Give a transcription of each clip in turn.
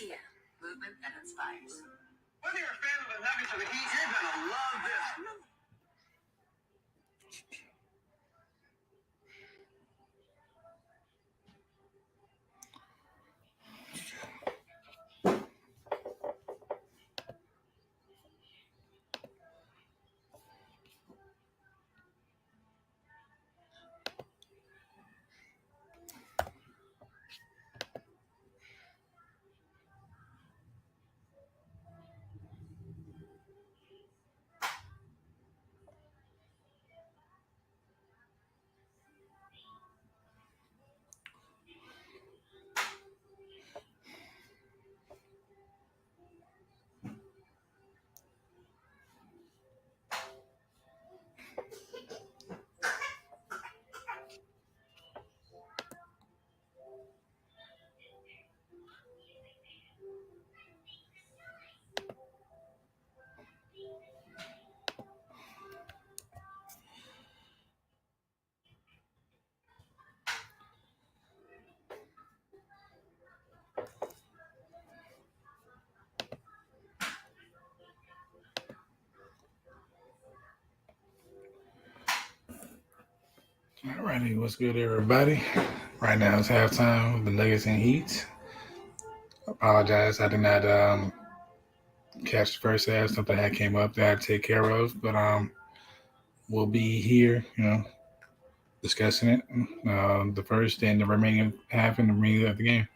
Kia, movement that inspires. Whether you're a fan of the Nuggets or the Heat, you're gonna love this. Alrighty, what's good, everybody? Right now it's halftime with the Nuggets and Heat. Apologize, I did not catch the first half. Something that came up that I had to take care of, but we'll be here, discussing it, the first and the remaining half and the remaining of the game.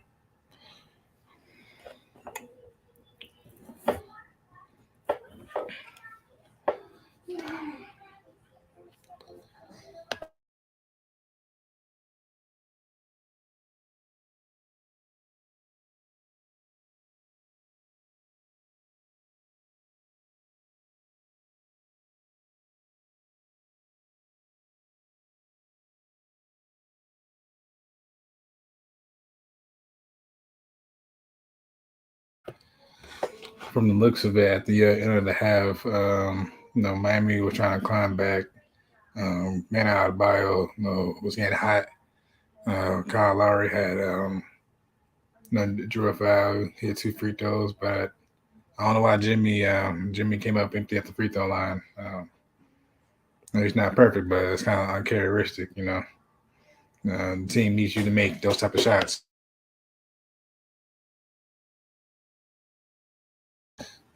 From the looks of it, at the end of the half, Miami was trying to climb back. Man out of bio, was getting hot. Kyle Lowry had drew a foul, hit 2 free throws, but I don't know why Jimmy came up empty at the free throw line. He's not perfect, but it's kind of uncharacteristic, the team needs you to make those type of shots.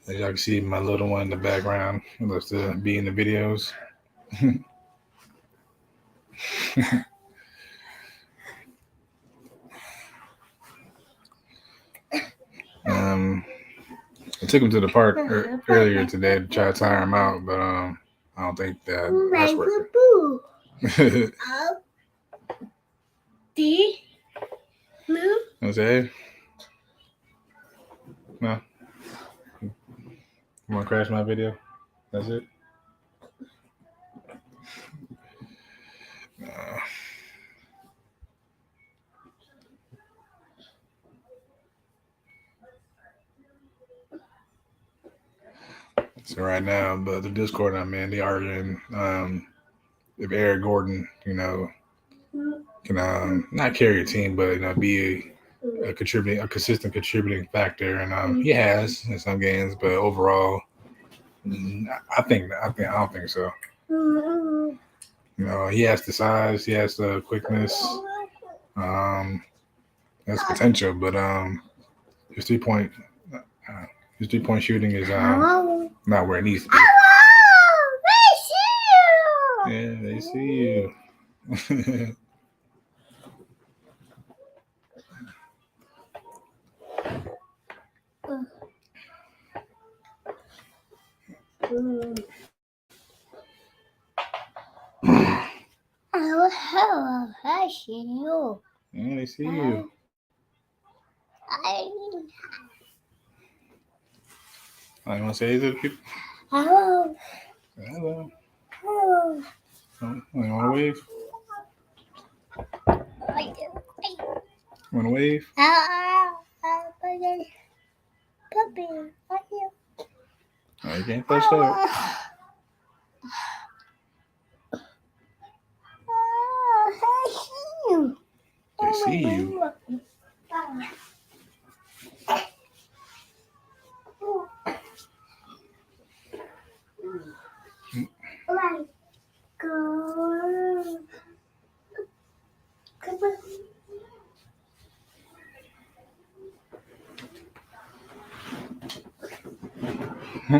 As y'all can see, my little one in the background loves to be in the videos. I took him to the park earlier today to try to tire him out, but I don't think that's working. Jose? No. You want to crash my video? That's it? So right now, the Discord I'm in, they arguing if Eric Gordon, can not carry a team, but be a consistent contributing factor, and he has in some games, but overall, I don't think so. He has the size, he has the quickness, has potential, but his 3-point shooting is not where it needs to be. Yeah, they see you. I see you. Yeah, they see you. You want to say to the people? Hello. Hello. Hello. You want to wave? Want to wave? Puppy. Oh, you can't touch that. They see you. I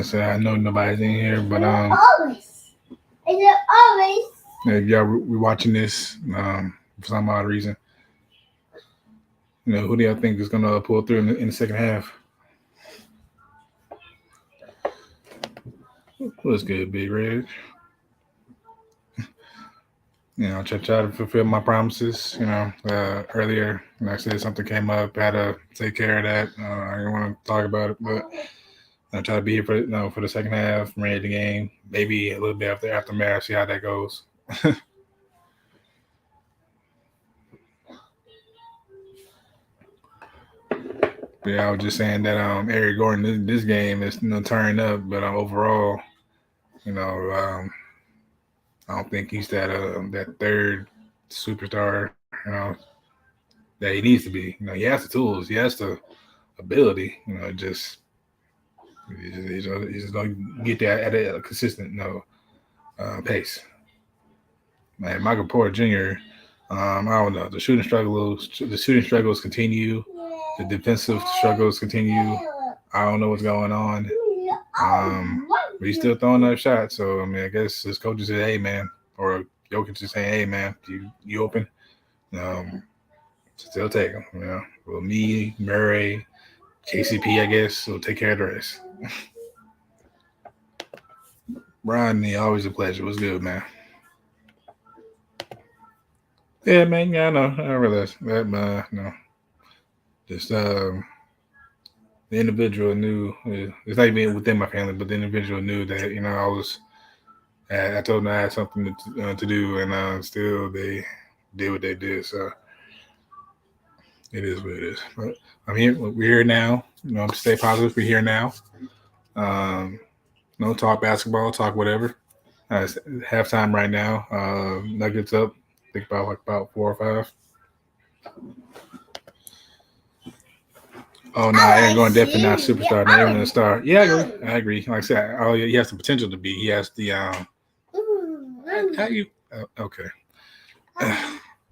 said I know nobody's in here, but Always. Is it always? if y'all we watching this for some odd reason, who do y'all think is gonna pull through in the second half? What's good, Big Red? Try to fulfill my promises. Earlier, I said something came up, had to take care of that. I didn't want to talk about it, but I try to be here for the second half, ready the game, maybe a little bit after aftermath, see how that goes. But yeah, I was just saying that Eric Gordon, this game is turning up, but overall, I don't think he's that third superstar, that he needs to be. He has the tools, he has the ability, just don't get that at a consistent pace. Man, Michael Porter Jr. I don't know. The shooting struggles continue. The defensive struggles continue. I don't know what's going on. But he's still throwing up shots. So I guess his coach said, "Hey, man," or Jokic is saying, "Hey, man, you open?" Still take him. Well, me, Murray, KCP, I guess, will take care of the rest. Brian, always a pleasure. What's good, man? Yeah, man. Yeah, I know. I realize that, no. Just the individual knew. It's not even within my family, but the individual knew that I told them I had something to do, and still they did what they did. So it is what it is. But I'm here. We're here now. Stay positive. We're here now. Talk basketball, talk whatever. It's halftime right now. Nuggets up. I think about 4 or 5. Oh no, Aaron Gordon definitely not a superstar, not even a star. Yeah, I agree. Like I said, he has the potential to be. He has the how you okay.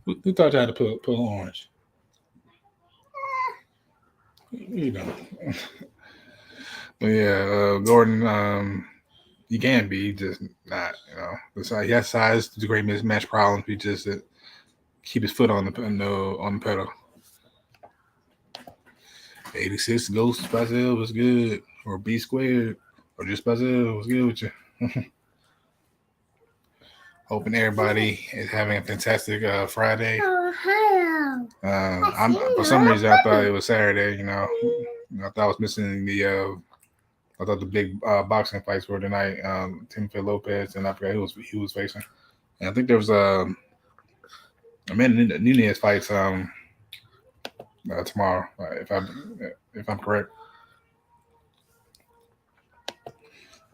Who thought you had to pull orange? But yeah, Gordon, he can be, just not. He has size to great mismatch problems. He just keep his foot on the pedal. 86 Ghost Basil was good, or B squared, or just Basil was good with you. Hoping everybody is having a fantastic Friday. For some reason I thought it was Saturday. I thought I was missing I thought the big boxing fights were tonight. Timothy Lopez, and I forgot who he was facing. And I think there was Amanda Nunes fights tomorrow, if I'm correct.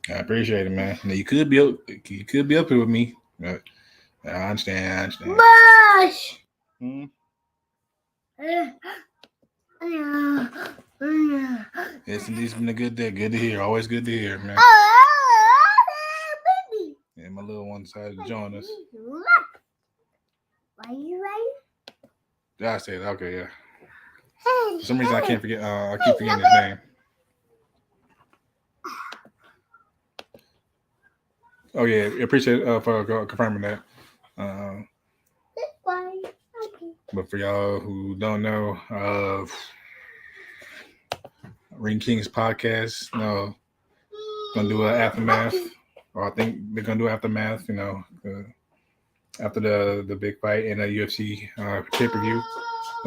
I appreciate it, man. Now, you could be up here with me. I understand. Bush. It's been a good day. Good to hear. Always good to hear, man. Baby. Yeah, my little one decided to join us. Are you ready? Yeah, I said okay. Yeah. For some reason, I can't forget. I keep forgetting his name. Oh yeah, appreciate for confirming that. But for y'all who don't know, Ring Kings podcast, gonna do an aftermath, or I think they're gonna do aftermath. After the big fight in a UFC pay-per-view.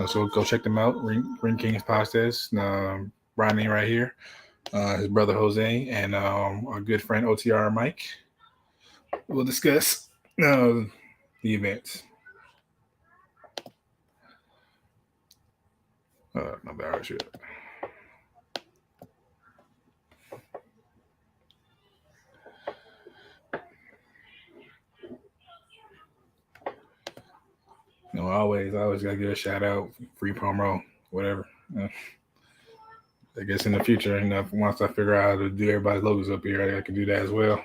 So go check them out. Ring Kings podcast. Rodney right here, his brother Jose, and our good friend OTR Mike. We'll discuss the events. My bad, shit. I always gotta give a shout out, free promo, whatever. I guess in the future, once I figure out how to do everybody's logos up here, I can do that as well.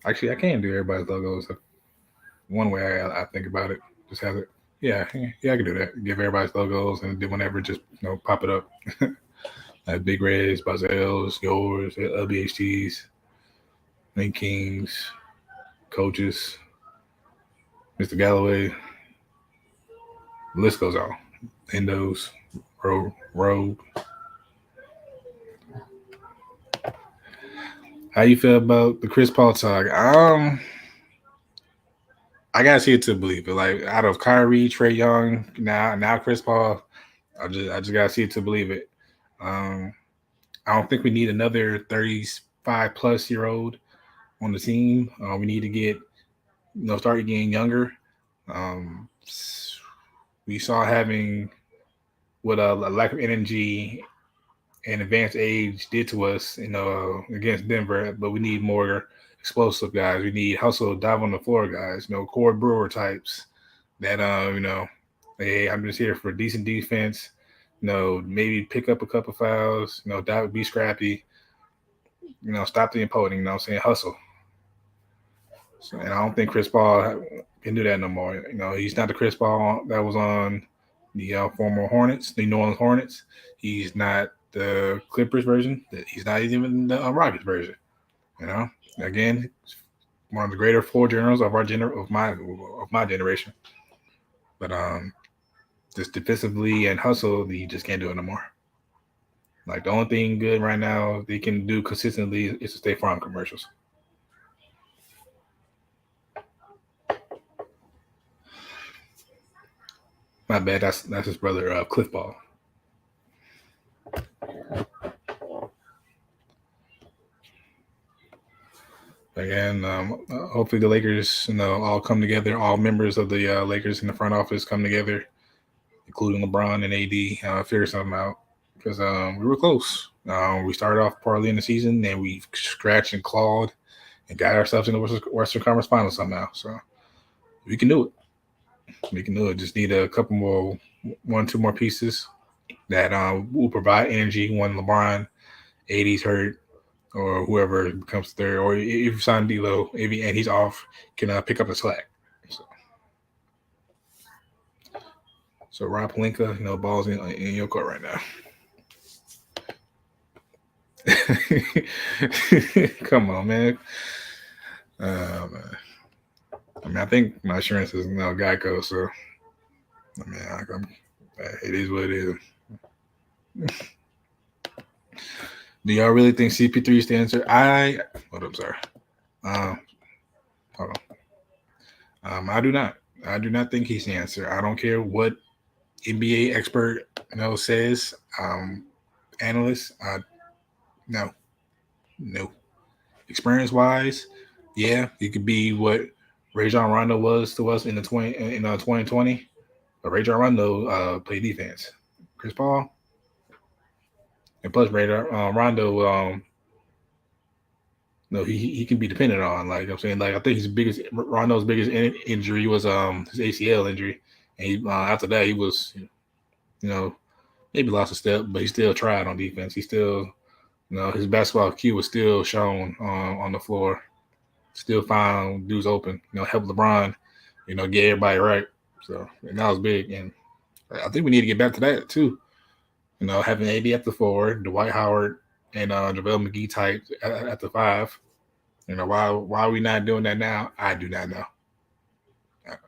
Actually, I can do everybody's logos. One way I think about it, just have it. Yeah, I can do that. Give everybody's logos and then whenever, just pop it up. Like Big Reds, Bazel's, yours, LBHTs, Link Kings, coaches, Mr. Galloway. The list goes on. Endos, Rogue. How you feel about the Chris Paul talk? I gotta see it to believe it. Like out of Kyrie, Trae Young, now Chris Paul, I just gotta see it to believe it. I don't think we need another 35-plus-year-old on the team. We need to get start getting younger. We saw having what a lack of energy and advanced age did to us, against Denver. But we need more explosive guys. We need hustle, dive on the floor guys. Cord Brewer types that hey, I'm just here for decent defense. Maybe pick up a couple fouls. That be scrappy. Stop the imploding. Saying hustle. So, and I don't think Chris Paul can do that no more. He's not the Chris Paul that was on the former Hornets, the New Orleans Hornets. He's not the Clippers version. He's not even the Rockets version. Again, one of the greater floor generals of my generation. But just defensively and hustle, he just can't do it no more. Like the only thing good right now they can do consistently is to stay Farm commercials. My bad. That's his brother, Cliff Ball. Again, hopefully the Lakers, all come together. All members of the Lakers in the front office come together, including LeBron and AD, figure something out. Because we were close. We started off poorly in the season, and we scratched and clawed and got ourselves in the Western Conference Finals somehow. So we can do it. We can do it. Just need a couple more, 1-2 more pieces that will provide energy when LeBron, AD's hurt, or whoever comes third, or if you sign D'Lo, and he's off, can pick up the slack. So Rob Pelinka, balls in your court right now. Come on, man. I think my insurance is Geico, so it is what it is. Do y'all really think CP3 is the answer? Hold up, sorry. Hold on. I do not. I do not think he's the answer. I don't care what NBA expert says. Analysts, no. Experience wise, yeah, he could be what Rajon Rondo was to us in 2020. But Rajon Rondo played defense. Chris Paul, and plus Rondo, he can be dependent on. Like I'm saying, like I think Rondo's biggest injury was his ACL injury, and he, after that he was, maybe lost a step, but he still tried on defense. He still, his basketball IQ was still shown on the floor. Still found dudes open. Help LeBron, get everybody right. So and that was big, and I think we need to get back to that too. Having AD at the 4, Dwight Howard and JaVale McGee type at the 5. Why are we not doing that now? I do not know.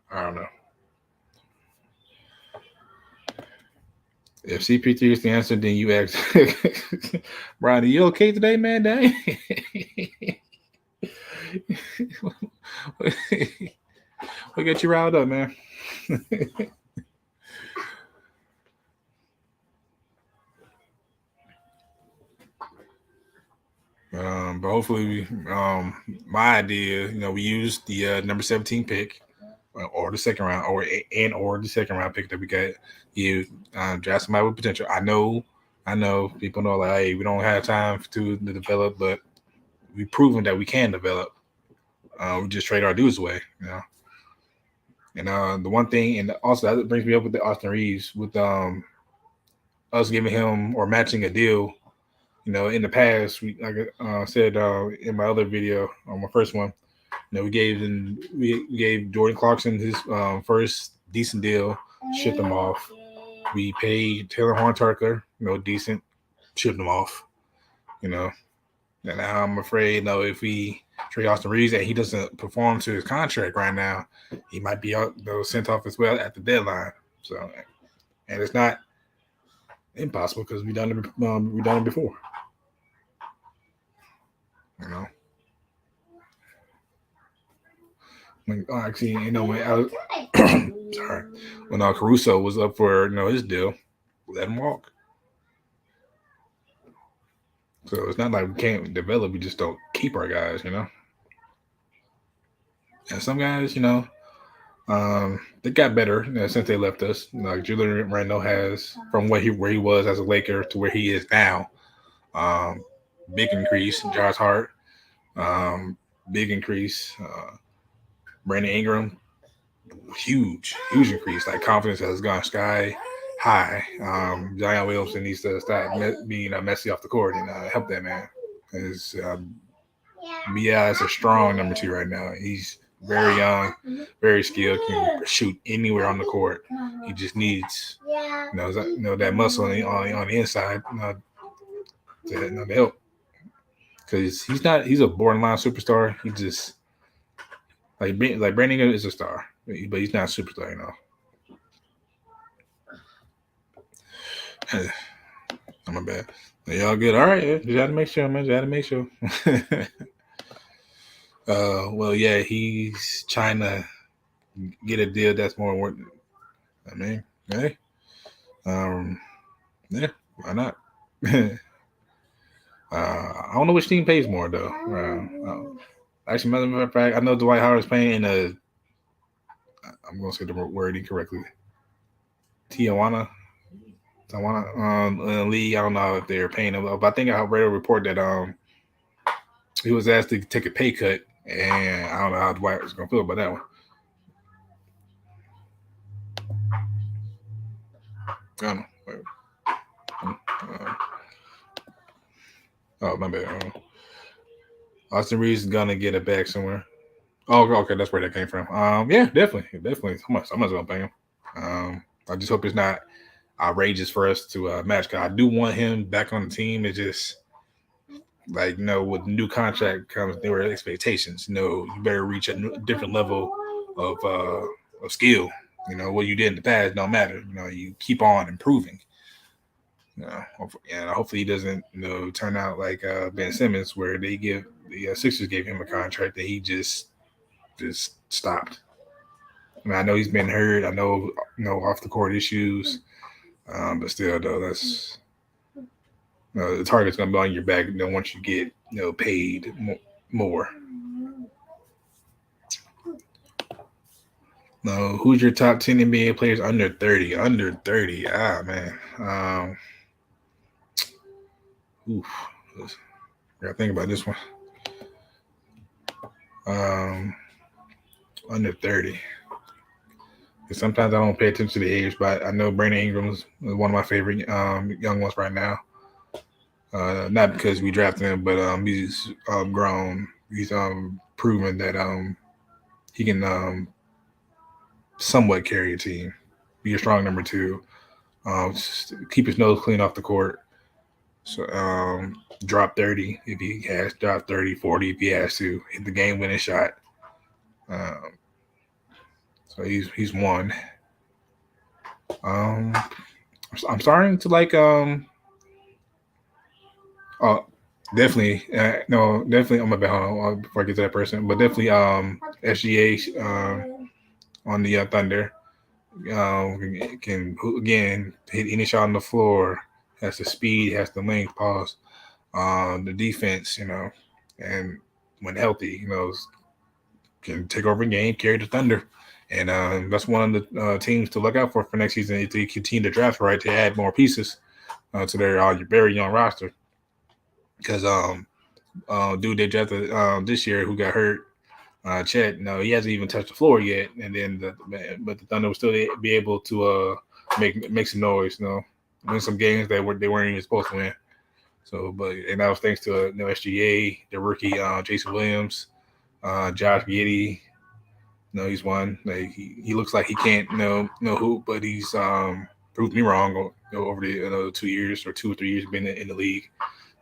I don't know. If CP3 is the answer, then you ask, Brian, are you okay today, man? Dang. We'll get you riled up, man. But hopefully, my idea, we used the number 17 pick, or the second round, or the second round pick that we got. You draft somebody with potential. I know. People know, like, hey, we don't have time to develop, but we've proven that we can develop. We just trade our dudes away, And the one thing, and also that brings me up with the Austin Reeves, with us giving him or matching a deal. In the past, we, like I said in my other video, on my first one, we gave Jordan Clarkson his first decent deal, shipped him off. We paid Taylor Horn-Tucker, decent, shipped him off. And now I'm afraid, if we trade Austin Reeves and he doesn't perform to his contract right now, he might be out, sent off as well at the deadline. So, and it's not impossible because we've done it before. When Caruso was up for his deal, let him walk. So it's not like we can't develop; we just don't keep our guys, And some guys, they got better since they left us. Like Julian Randle has, from where he was as a Laker to where he is now, big increase. Josh Hart, big increase. Brandon Ingram, huge increase. Like confidence has gone sky high. Zion Williamson needs to stop being messy off the court and help that man. Because it's a strong number 2 right now. He's very young, very skilled, can shoot anywhere on the court. He just needs that muscle on the inside to help. Because he's a borderline superstar. He just like Brandon Ingram is a star, but he's not a superstar, I'm a bad. Y'all good? All right, just had to make sure, man. Just had to make sure. Well, yeah, he's trying to get a deal that's more worth. I mean, hey, yeah, why not? I don't know which team pays more though. Actually, matter of fact, I know Dwight Howard's paying I'm going to say the word incorrectly. Tijuana league. I don't know if they're paying him, but I think I read a report that he was asked to take a pay cut, and I don't know how Dwight was going to feel about that one. I don't know. Oh, my bad. Austin Reeves is gonna get it back somewhere. Oh, okay, that's where that came from. Yeah, definitely. Someone's gonna pay him. I just hope it's not outrageous for us to match. Cause I do want him back on the team. It's just like with new contract comes newer expectations. You better reach a different level of skill. What you did in the past don't matter. You keep on improving. And hopefully he doesn't turn out like Ben Simmons, where the Sixers gave him a contract that he just stopped. I know he's been hurt. I know off the court issues, but still though, that's the target's gonna be on your back. Once you get paid more. No, who's your top 10 NBA players under 30? Under 30, man. Oof. Gotta think about this one. Under 30. Sometimes I don't pay attention to the age, but I know Brandon Ingram is one of my favorite young ones right now. Not because we drafted him, but he's grown. He's proven that he can somewhat carry a team, be a strong number 2, keep his nose clean off the court. So drop 30 if he has, drop 30, 40 if he has to, hit the game winning shot. So he's one. I'm starting to like definitely definitely I'm about before I get to that person, but definitely SGA on the Thunder can again hit any shot on the floor. Has the speed, has the length, pause, the defense, and when healthy, can take over a game, carry the Thunder. And that's one of the teams to look out for next season if they continue to draft right to add more pieces to their very young roster. Because dude they drafted this year who got hurt, Chet, he hasn't even touched the floor yet. And then but the Thunder will still be able to make some noise, win some games they weren't even supposed to win. So, and that was thanks to SGA, the rookie Jason Williams, Josh Giddey, he's one. Like he looks like he can't no hoop, but he's proved me wrong over the 2 years or 2 or 3 years been in the league.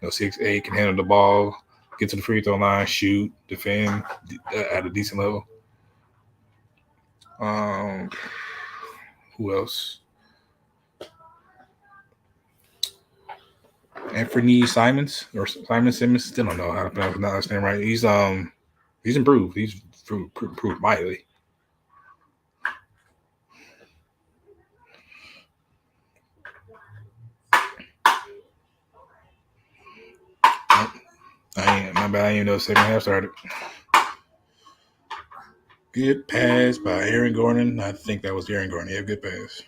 6'8", can handle the ball, get to the free throw line, shoot, defend at a decent level. Who else? Anthony Simons or Simon Simmons. Still don't know how to pronounce his name right. He's improved. He's improved mightily. My bad. I didn't even know the second half started. Good pass by Aaron Gordon. I think that was Aaron Gordon. Yeah, good pass.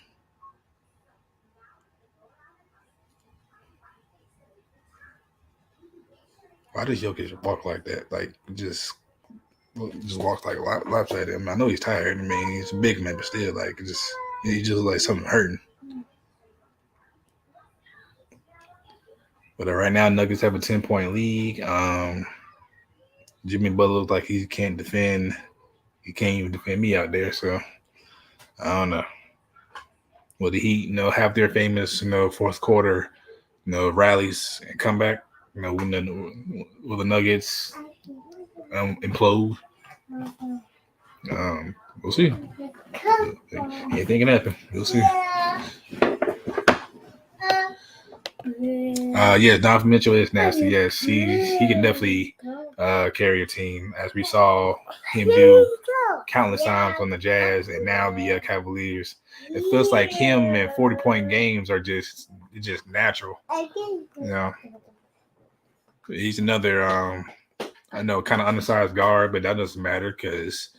Why does Jokic walk like that? Like just walks like lopsided. I mean, I know he's tired. I mean, he's a big man, but still, like he just like something hurting. But right now, Nuggets have a 10-point lead. Jimmy Butler looks like he can't defend. He can't even defend me out there. So I don't know. Well, the Heat, have their famous, fourth quarter, rallies and comeback. When the Nuggets implode. We'll see. Anything can happen. We'll see. Yes, Donovan Mitchell is nasty. Yes, he can definitely carry a team, as we saw him do countless times on the Jazz and now the Cavaliers. It feels like him and 40-point games are just natural. He's another I know kind of undersized guard, but that doesn't matter because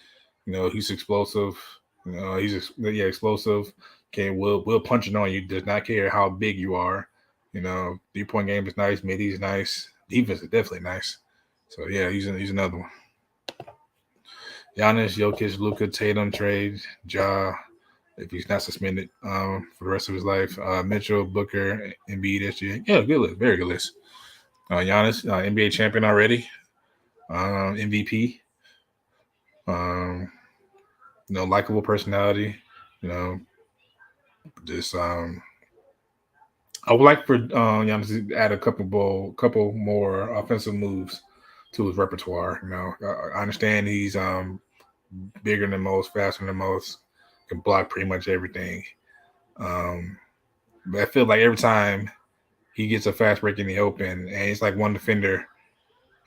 he's explosive. He's explosive. Okay, will punch it on you. Does not care how big you are. 3-point game is nice. Mid-is nice. Defense is definitely nice. So yeah, he's another one. Giannis, Jokic, Luka, Tatum trade, Ja, if he's not suspended for the rest of his life. Mitchell, Booker, Embiid, SGA. Yeah, good list. Very good list. Giannis, NBA champion already. MVP. Likable personality. Just I would like for Giannis to add a couple more offensive moves to his repertoire. I understand he's bigger than most, faster than most, can block pretty much everything. But I feel like every time he gets a fast break in the open, and it's like one defender,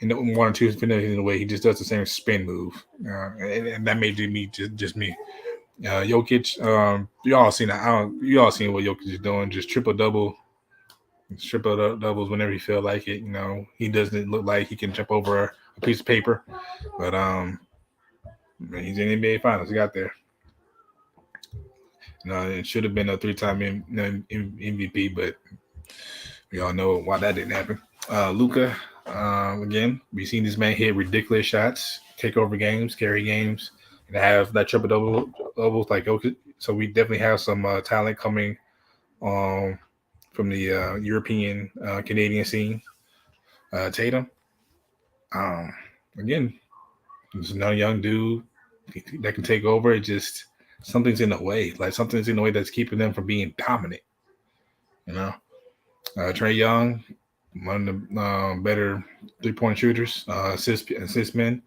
and one or two defenders in the way, he just does the same spin move, and that may be me, just me. Jokic, you all seen that? You all seen what Jokic is doing? Just triple doubles whenever he feel like it. He doesn't look like he can jump over a piece of paper, but he's in the NBA Finals. He got there. It should have been a 3-time MVP, but we all know why that didn't happen. Luka, again, we've seen this man hit ridiculous shots, take over games, carry games, and have that triple doubles like Jokic. So we definitely have some talent coming from the European Canadian scene. Tatum, again, he's another young dude that can take over. It just something's in the way. Like something's in the way that's keeping them from being dominant. Trae Young, one of the better 3-point shooters, assist men.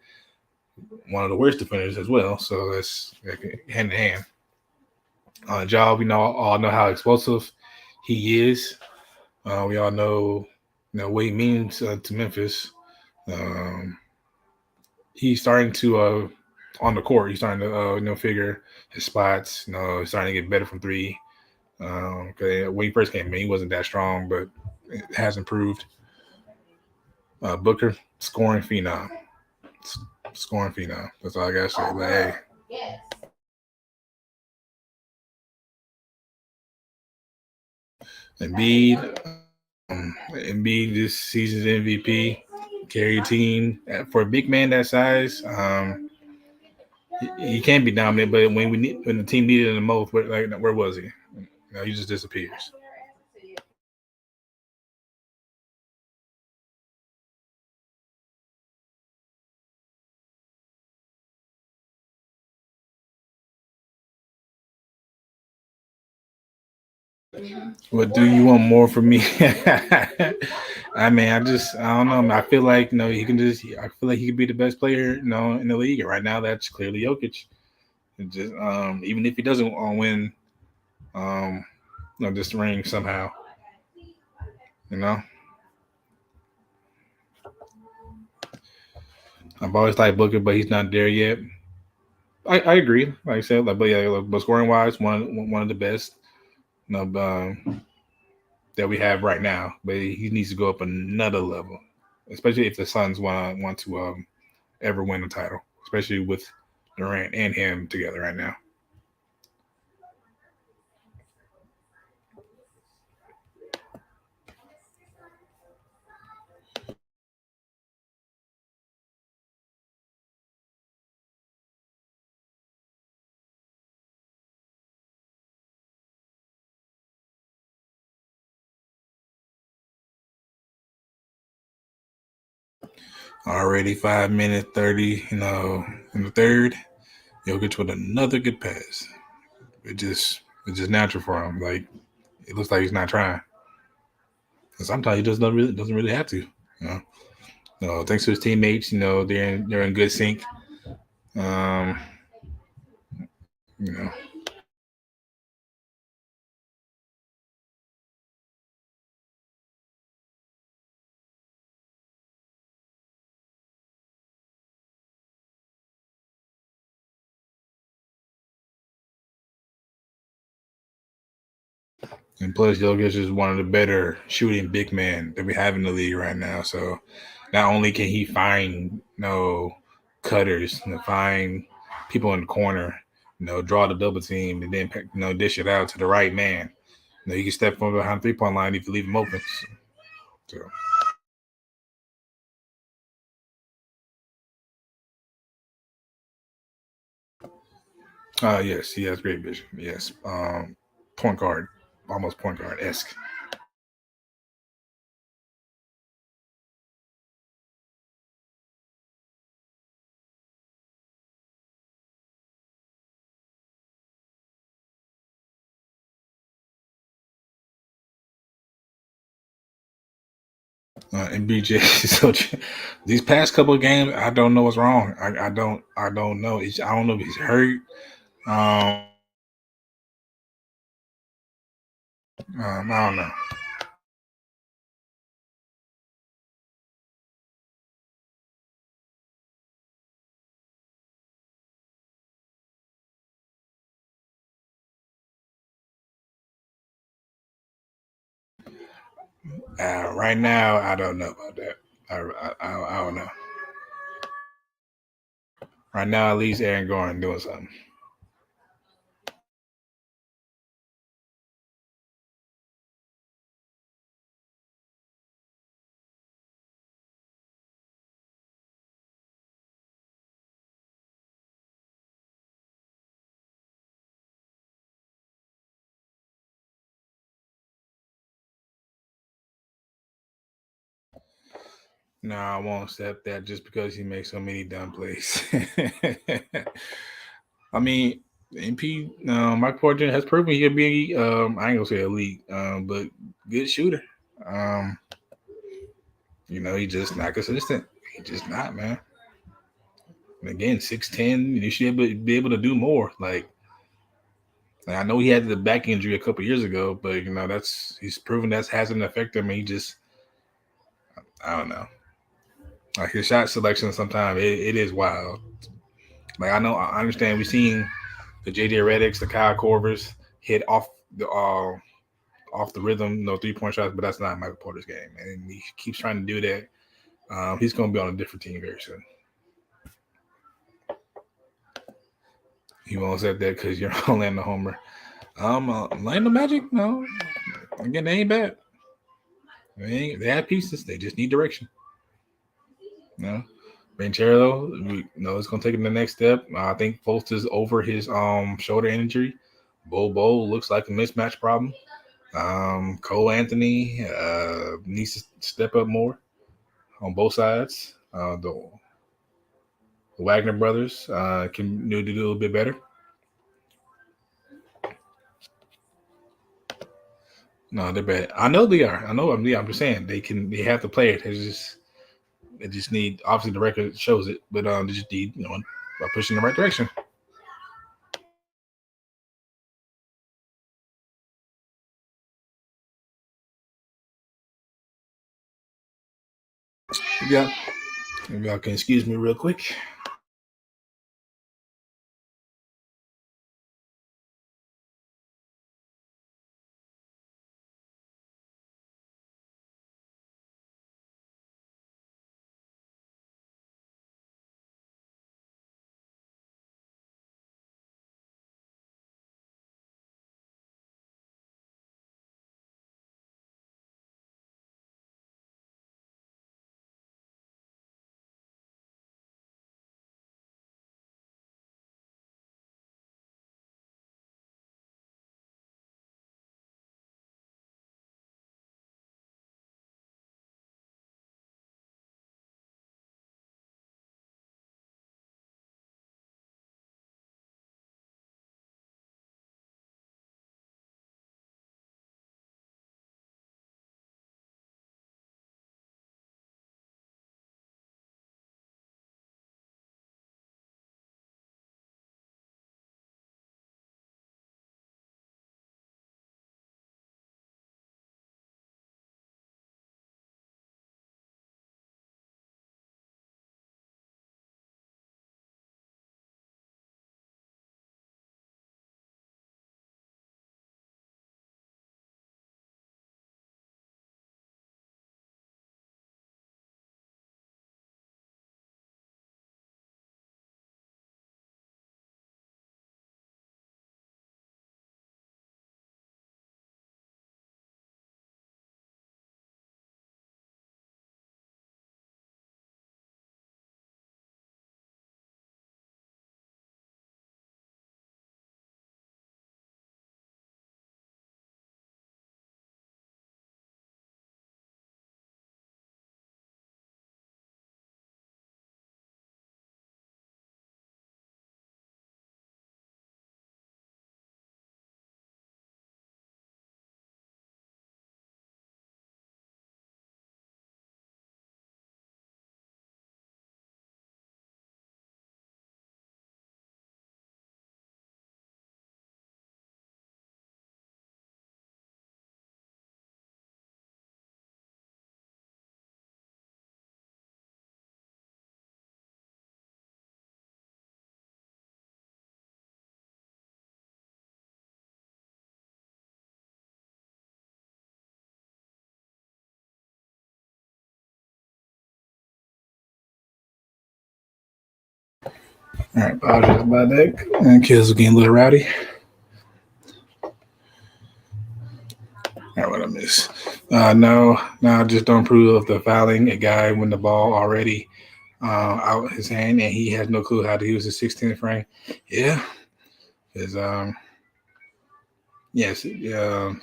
One of the worst defenders as well. So that's hand in hand. Ja, we all know how explosive he is. We all know, what he means to Memphis. He's starting to on the court. He's starting to figure his spots. He's starting to get better from three. When he first came in, he wasn't that strong, but it has improved. Booker, scoring phenom. Scoring phenom. That's all I gotta say. But hey. Yes. Embiid this season's MVP, carry team for a big man that size. He can be dominant, but when the team needed him the most, where was he? He just disappears. What do you want more from me? I mean, I don't know. I feel like he can just. I feel like he could be the best player, in the league. And right now, that's clearly Jokic. Just even if he doesn't win, um, this ring somehow, you know. I've always liked Booker, but he's not there yet. I agree. Like I said, but yeah, but scoring wise, one of the best, that we have right now. But he needs to go up another level, especially if the Suns want to ever win a title, especially with Durant and him together right now. Already 5 minutes 30, in the third, Jokic with another good pass. It's just natural for him. Like it looks like he's not trying. And sometimes he just doesn't really have to. Thanks to his teammates, they're in good sync. Um, you know, and plus Jokic is one of the better shooting big men that we have in the league right now. So not only can he find cutters, find people in the corner, draw the double team, and then dish it out to the right man. You can step from behind 3 point line if you leave him open. So. Yes, he has great vision. Yes, point guard, almost point guard esque. And BJ, so these past couple of games, I don't know what's wrong. I don't know. I don't know if he's hurt. Um, I don't know. Right now, I don't know about that. I don't know. Right now, at least Aaron Gordon doing something. No, I won't accept that just because he makes so many dumb plays. I mean, MP Mike Porter has proven he can be. I ain't gonna say elite, but good shooter. Um, he's just not consistent. He's just not, man. And again, 6'10", you should be able to do more. Like I know he had the back injury a couple years ago, but he's proven that hasn't affected him. He just, I don't know. Like his shot selection, sometimes it is wild. Like I understand we've seen the JJ Redick's, the Kyle Korvers hit off the rhythm, no 3 point shots, but that's not Michael Porter's game, and he keeps trying to do that. He's going to be on a different team very soon. He won't accept that because you're Orlando Homer. Orlando Magic, no, again, they ain't bad. They have pieces. They just need direction. No, Banchero, it's going to take him the next step. I think Fultz is over his shoulder injury. Bo looks like a mismatch problem. Cole Anthony needs to step up more on both sides. The Wagner brothers can do a little bit better. No, they're bad. I know they are. I know. I'm just saying they can. They have to play it. They just need. Obviously, the record shows it, but they just need by pushing in the right direction. Yeah. Maybe y'all can excuse me real quick. All right, apologize about that. And kids are getting a little rowdy. All right, what I miss? No, just don't prove of the fouling a guy when the ball already out his hand and he has no clue how to use the 16 frame. Yeah, because yes, in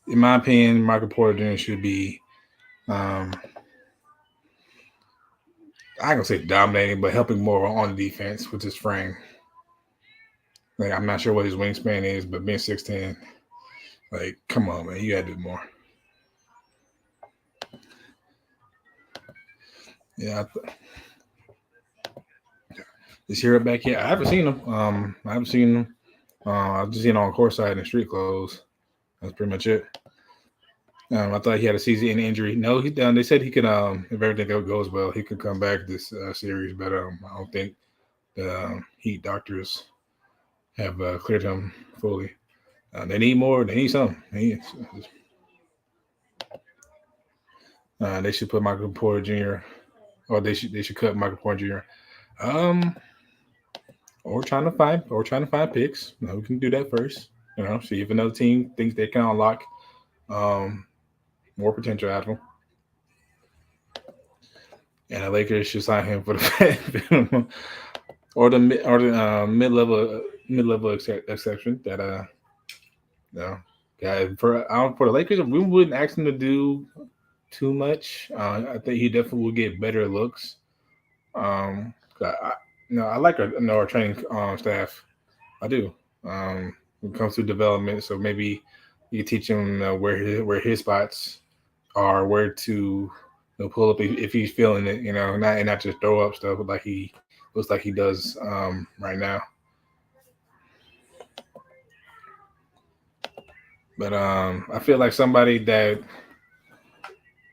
my opinion, Michael Porter Jr. should be I ain't gonna say dominating, but helping more on the defense with his frame. Like I'm not sure what his wingspan is, but being 6'10", like come on, man, you gotta do more. Yeah, is Hero back yet? I haven't seen him. I haven't seen him. I've just seen him on court side in street clothes. That's pretty much it. I thought he had a season injury. No, he done. They said he could. If everything goes well, he could come back this series. But I don't think the Heat doctors have cleared him fully. They need more. They need something. They should put Michael Porter Jr. or they should cut Michael Porter Jr. Um, or trying to find picks. We can do that first. See if another team thinks they can unlock um, more potential out of him. And the Lakers should sign him for the or the mid level exception that no yeah for the Lakers we wouldn't ask him to do too much. I think he definitely will get better looks. I like our training staff. I do. When it comes to development, so maybe You teach him where his spots are, where to pull up if he's feeling it, not just throw up stuff like he looks like he does right now. But I feel like somebody that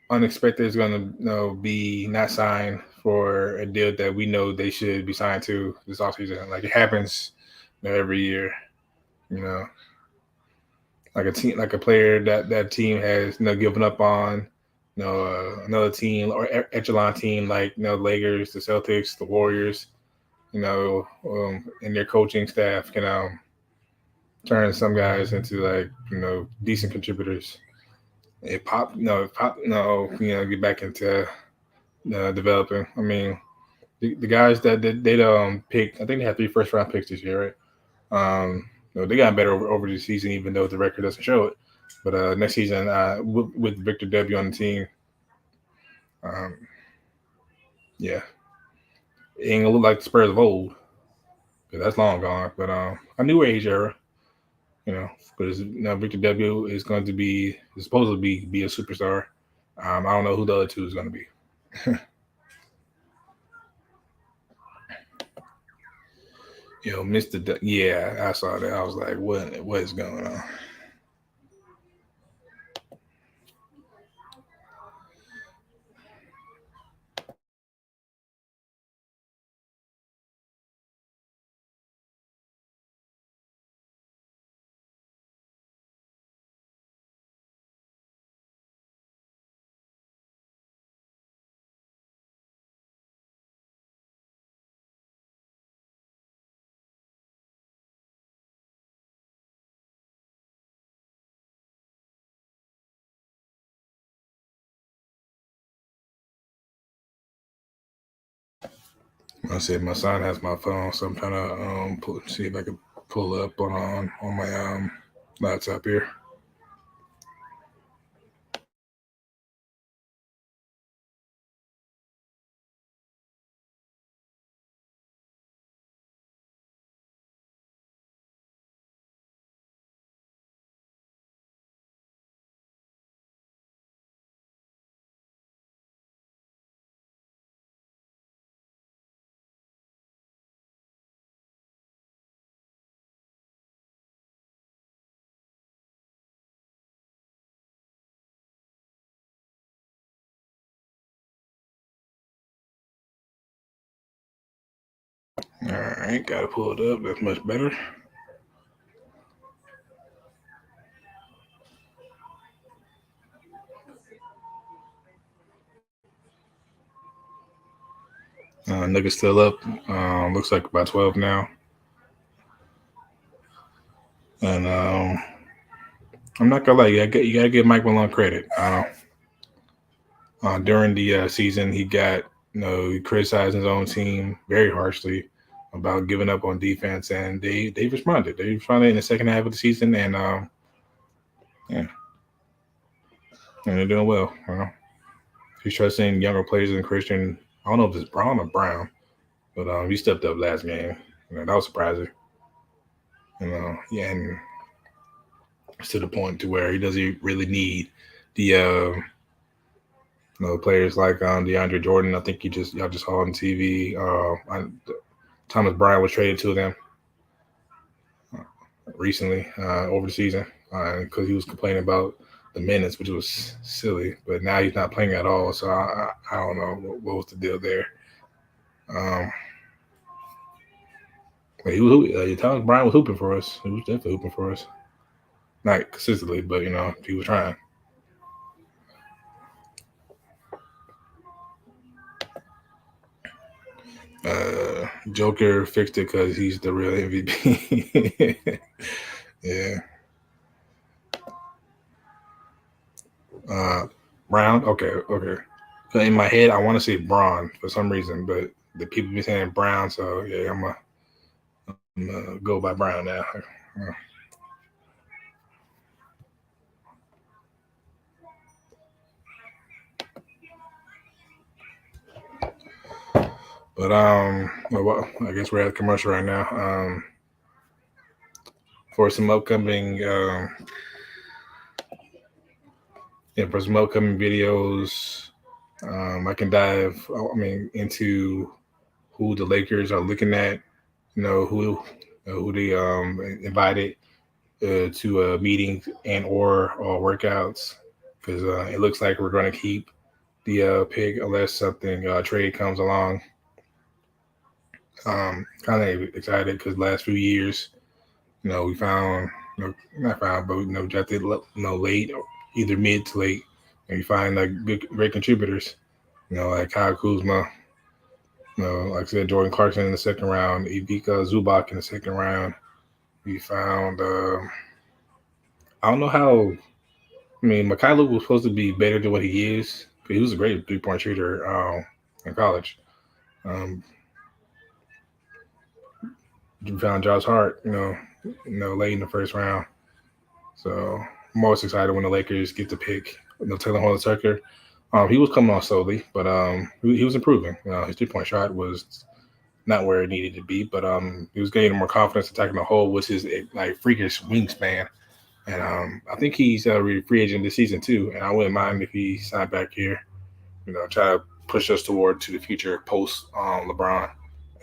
unexpected is going to be not signed for a deal that we know they should be signed to this offseason. Like it happens every year, like a team, like a player that team has given up on, another team or echelon team like Lakers, the Celtics, the Warriors, and their coaching staff can turn some guys into like decent contributors. Get back into developing. I mean, the guys that they picked, I think they had 3 first-round picks this year, right? They got better over the season, even though the record doesn't show it. But next season, with Victor W on the team, yeah, it ain't gonna look like the Spurs of old, because that's long gone. But a new age era, because Victor W is going to be supposed to be a superstar. I don't know who the other two is going to be. Mr. Yeah, I saw that. I was like, what is going on? I said my son has my phone, so I'm trying to see if I can pull up on my laptop here. All right, gotta pull it up. That's much better. Nuggets still up. Looks like about 12 now. And I'm not gonna lie, you gotta give Mike Malone credit. During the season, he got he criticized his own team very harshly about giving up on defense, and they responded. They responded in the second half of the season, and yeah, and they're doing well. He's trusting younger players than Christian. I don't know if it's Braun or Brown, but he stepped up last game. That was surprising. Yeah, and it's to the point to where he doesn't really need the players like DeAndre Jordan. I think y'all just saw on TV. Thomas Bryant was traded to them recently over the season because he was complaining about the minutes, which was silly. But now he's not playing at all, so I don't know what was the deal there. But Thomas Bryant was hooping for us. He was definitely hooping for us. Not consistently, but he was trying. Joker fixed it because he's the real MVP. Yeah. Brown. Okay. In my head, I want to say Braun for some reason, but the people be saying Brown, so yeah, I'm gonna go by Brown now. But well, I guess we're at the commercial right now. For some upcoming And for some upcoming videos, I can dive. I mean, into who the Lakers are looking at. Who they invited to meetings and or workouts, because it looks like we're going to keep the pick unless something trade comes along. Kind of excited because last few years, we found, not found, but drafted, late, or either mid to late, and we find like good, great contributors. Like Kyle Kuzma. Like I said, Jordan Clarkson in the second round, Ivica Zubac in the second round. We found, I don't know how. I mean, Mikhailo was supposed to be better than what he is. But he was a great 3-point shooter in college. Um, we found Josh Hart, late in the first round. So I'm always excited when the Lakers get to pick. Taylor Horton-Tucker. He was coming on slowly, but he was improving. His 3-point shot was not where it needed to be, but he was gaining more confidence attacking the hole with his like freakish wingspan. And I think he's a free agent this season too. And I wouldn't mind if he signed back here. Try to push us toward to the future post LeBron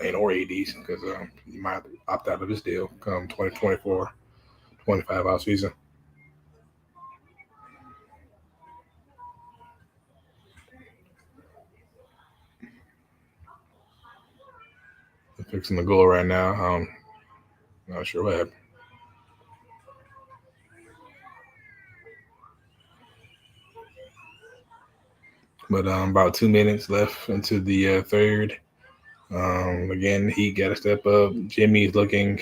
and or ADs, because he might opt out of his deal come 2024, 25 off season. I'm fixing the goal right now. Not sure what happened. But about 2 minutes left into the third. Again, he got to step up. Jimmy's looking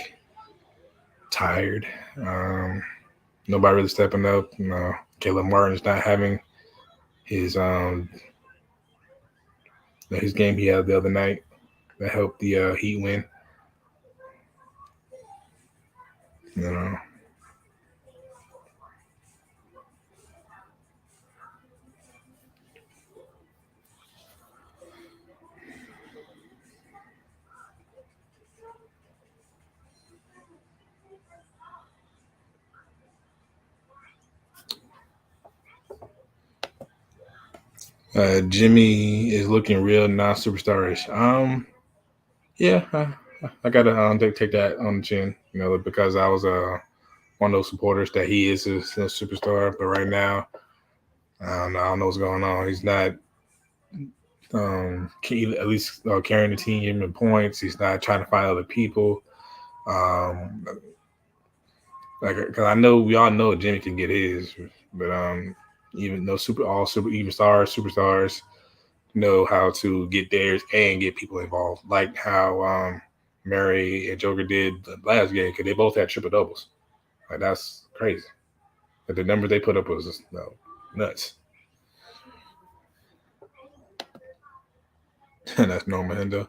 tired. Nobody really stepping up. Caleb Martin's not having his game he had the other night that helped the Heat win. Jimmy is looking real non-superstarish. Yeah, I gotta take that on the chin, because I was one of those supporters that he is a superstar. But right now, I don't know what's going on. He's not at least carrying the team in points. He's not trying to find other people. Because I know we all know Jimmy can get his, but even though superstars know how to get theirs and get people involved, like how Murray and Joker did the last game, because they both had triple doubles. Like, that's crazy. But the numbers they put up was just nuts. And that's Norman Hendo.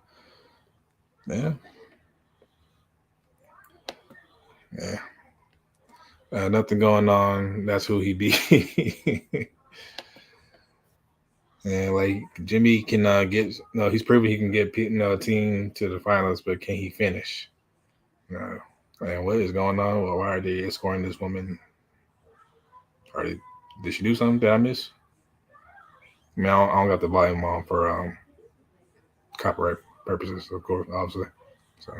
Yeah. Nothing going on. That's who he be. And like Jimmy can get, he's proven he can get a team to the finals, but can he finish? No. And what is going on? Well, why are they escorting this woman? Did she do something that I miss? I mean, I don't got the volume on for copyright purposes, of course, obviously. So.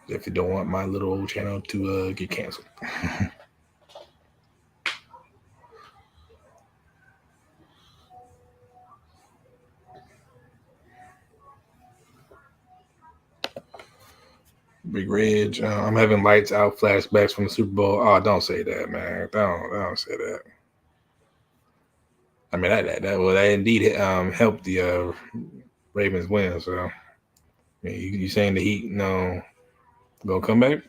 If you don't want my little old channel to get canceled. Big Reg, I'm having lights out flashbacks from the Super Bowl. Oh, don't say that, man. Don't say that. I mean, that indeed helped the Ravens win. So, I mean, you saying the Heat gonna come back?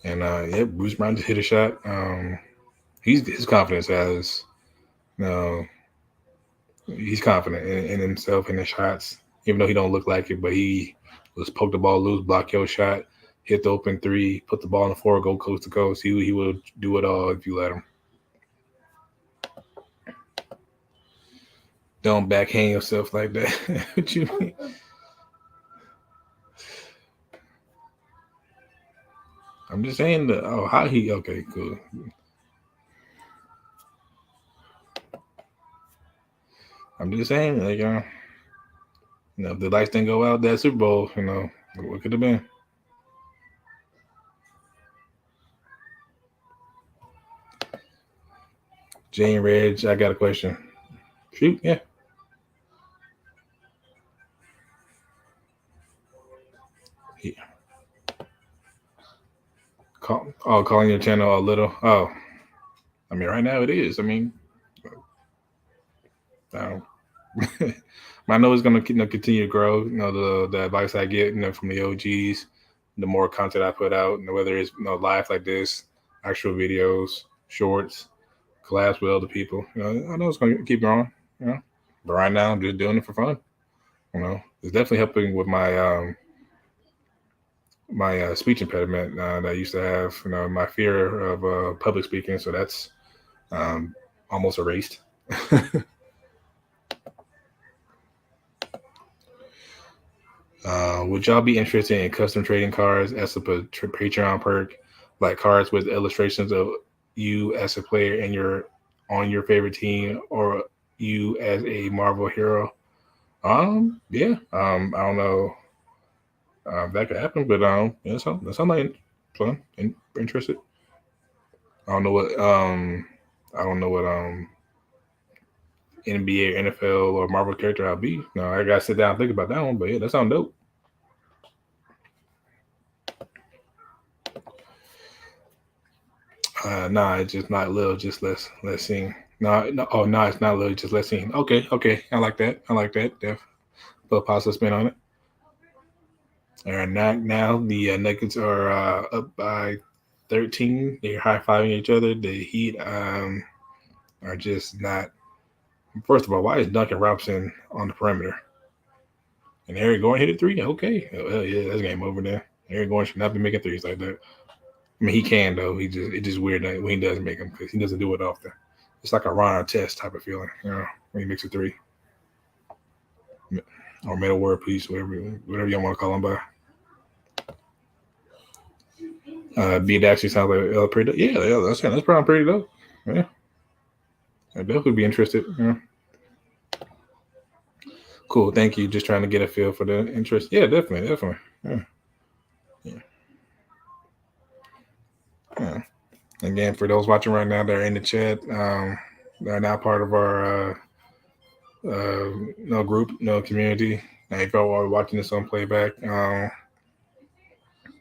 And Bruce Brown just hit a shot. His confidence has, he's confident in himself and his shots, even though he don't look like it. But he was poke the ball loose, block your shot, hit the open three, put the ball on the floor, go coast to coast. He will do it all if you let him. Don't backhand yourself like that. What you mean? I'm just saying that. Oh, how he? Okay, cool. I'm just saying, like, if the lights didn't go out that Super Bowl, what could have been? Jane Reg, I got a question. Shoot, yeah. Yeah. Calling your channel a little. Oh, I mean, right now it is. I mean, I know it's gonna continue to grow. The advice I get, from the OGs, the more content I put out, whether it's live like this, actual videos, shorts, collabs with other people. I know it's gonna keep growing. But right now I'm just doing it for fun. It's definitely helping with my speech impediment that I used to have. My fear of public speaking. So that's almost erased. Would y'all be interested in custom trading cards as a Patreon perk, like cards with illustrations of you as a player and on your favorite team, or you as a Marvel hero? Yeah. I don't know that could happen, but yeah, that sounds like fun and interested. I don't know what NBA, NFL, or Marvel character I'll be. No, I gotta sit down and think about that one, but yeah, that sounds dope. Nah, it's just not little, just less seen. No, it's not little, just less seen. Okay, I like that. Def, put a positive spin on it. All right, now the Nuggets are up by 13. They're high fiving each other. The Heat are just not. First of all, why is Duncan Robinson on the perimeter? And Eric Gordon hit a three. Okay, well, yeah, that's game over there. Eric Gordon should not be making threes like that. I mean, he can though. It's just weird that when he does make them because he doesn't do it often. It's like a Ron Artest type of feeling, when he makes a three. Or Metal World Peace, whatever you want to call him by. Beat actually sounds like pretty dope. Yeah, that's probably pretty dope. Yeah, I'd definitely be interested. Yeah. Cool, thank you. Just trying to get a feel for the interest. Yeah, definitely. Yeah. Again, for those watching right now, they're in the chat. They're not part of our group, community. Now, if y'all are watching this on playback,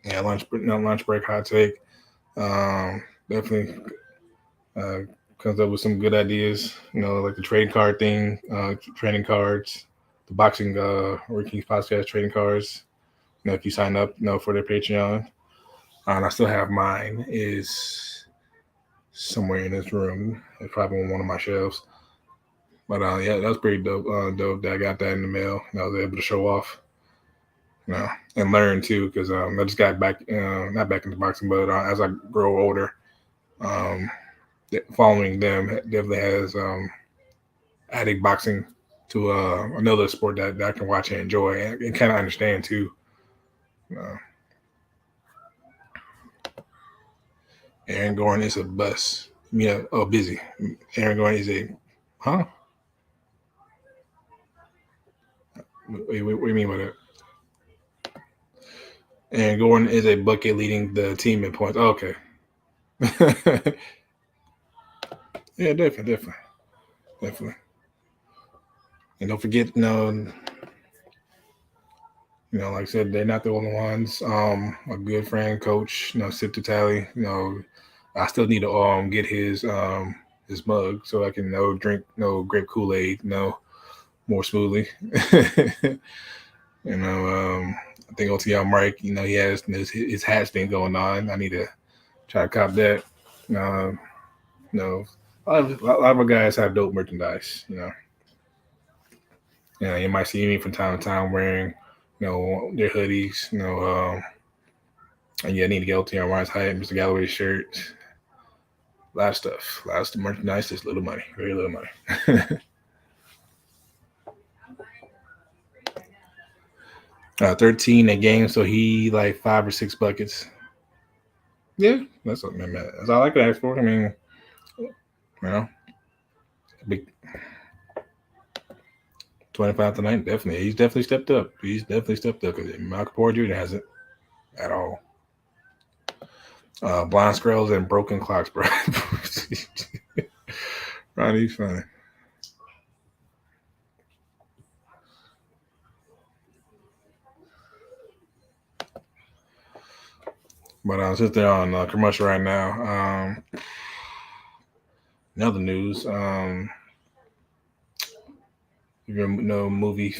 lunch break, hot take. Definitely comes up with some good ideas. Like the trading card thing, trading cards, the boxing Ricky's podcast trading cards. If you sign up, for their Patreon, and I still have mine is somewhere in this room. It's probably on one of my shelves. But yeah, that's pretty dope. Dope that I got that in the mail, and I was able to show off, and learn too, because I just got back, not back into boxing, but as I grow older, following them definitely has added boxing to another sport that I can watch and enjoy and kind of understand too. Aaron Gordon is a bus. Busy. Aaron Gordon is a, huh? What do you mean by that? Aaron Gordon is a bucket leading the team in points. Oh, okay. Yeah, definitely. And don't forget, like I said, they're not the only ones. A good friend, coach, Sip to Tally. I still need to get his mug so I can drink grape Kool-Aid more smoothly. I think OTL Mike, he has his hats thing going on. I need to try to cop that. A lot of guys have dope merchandise. You might see me from time to time wearing their hoodies. And yeah, I need to get OTL Mike's hat, Mr. Galloway's shirt. A lot of stuff. Lots of merchandise, just little money. Very little money. 13 a game, so he like 5 or 6 buckets. Yeah, that's what man. That's all I could ask for. I mean, you know, big 25 tonight. Definitely, he's definitely stepped up. He's definitely stepped up because Michael Porter Jr. hasn't at all. Blind Squirrels and Broken Clocks, bro. Ronnie's funny. But since they're on commercial right now, in other news, if you know movie,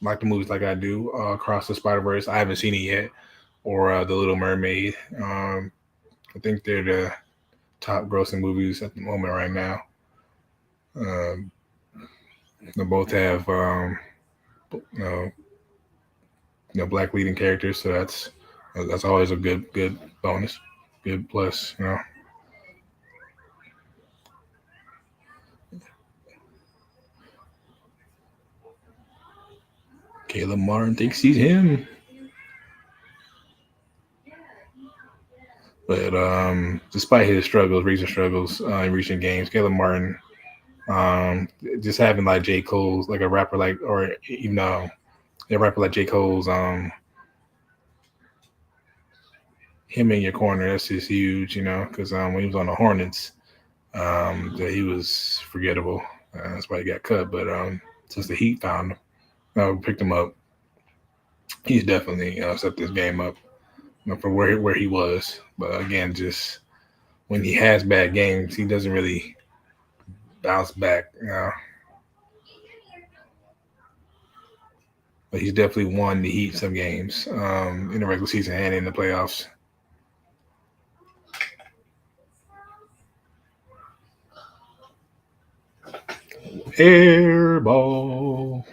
like the movies like I do, Across the Spider Verse, I haven't seen it yet, or The Little Mermaid. I think they're the top grossing movies at the moment right now. Um, they both have you know, black leading characters, so that's always a good bonus, good plus. Caleb Martin thinks he's him, but despite his struggles, recent struggles in recent games, Caleb Martin, just having like J Cole's like a rapper like, or even a rapper like J Cole's him in your corner, that's just huge, because when he was on the Hornets, that he was forgettable. That's why he got cut. But since the Heat found him, picked him up, he's definitely stepped his game up from where he was. But again, just when he has bad games, he doesn't really bounce back. But he's definitely won the Heat some games in the regular season and in the playoffs. Airball.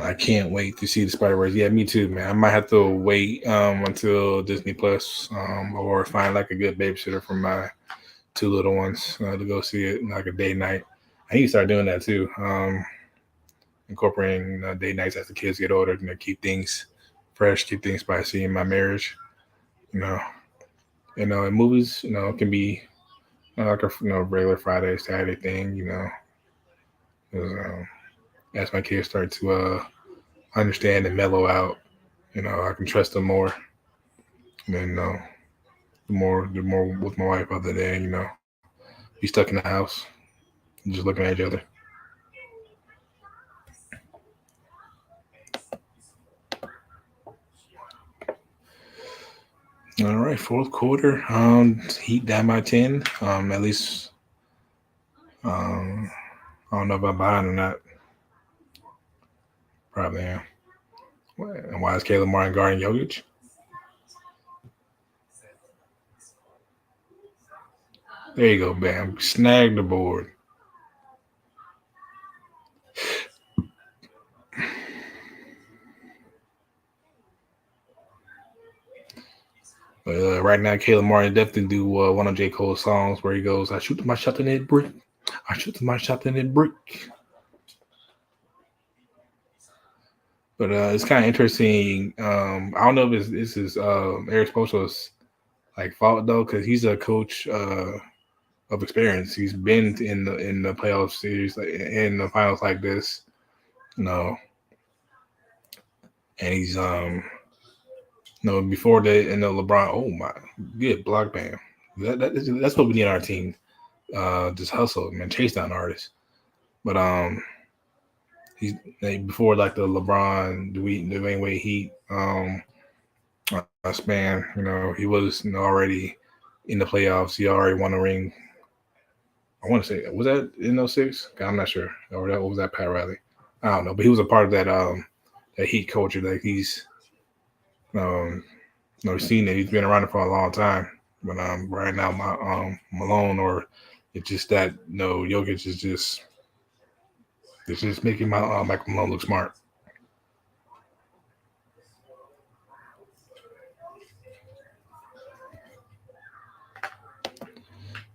I can't wait to see the Spider Verse. Yeah, me too, man. I might have to wait until Disney Plus or find like a good babysitter for my two little ones to go see it like a day night. I need to start doing that too. Incorporating day nights as the kids get older and keep things fresh, keep things spicy in my marriage. You know, and movies, can be like a regular Friday, Saturday thing. 'Cause, as my kids start to understand and mellow out, I can trust them more. And then the more with my wife other than be stuck in the house, just looking at each other. All right, fourth quarter. Heat down by 10. At least I don't know if I'm behind or not. Probably am. And why is Caleb Martin guarding Jokic? There you go, bam. Snag the board. But right now, Caleb Martin definitely do one of J. Cole's songs where he goes, "I shoot my shot in it brick. I shoot my shot in it brick." But it's kind of interesting. I don't know if this is Eric Spoelstra's like fault though, because he's a coach of experience. He's been in the playoff series, like, in the finals like this, and he's before the LeBron. Oh my, good block, bam. That's what we need on our team. Just hustle, man, chase down artists. But he's before like the LeBron, Dwayne Wade Heat span. He was already in the playoffs. He already won a ring. I want to say, was that in 06? I'm not sure. Or that was that Pat Riley. I don't know, but he was a part of that that Heat culture. Like he's seen it. He's been around it for a long time. But right now, my Malone, or it's just that Jokic is just it's just making my Michael Malone look smart.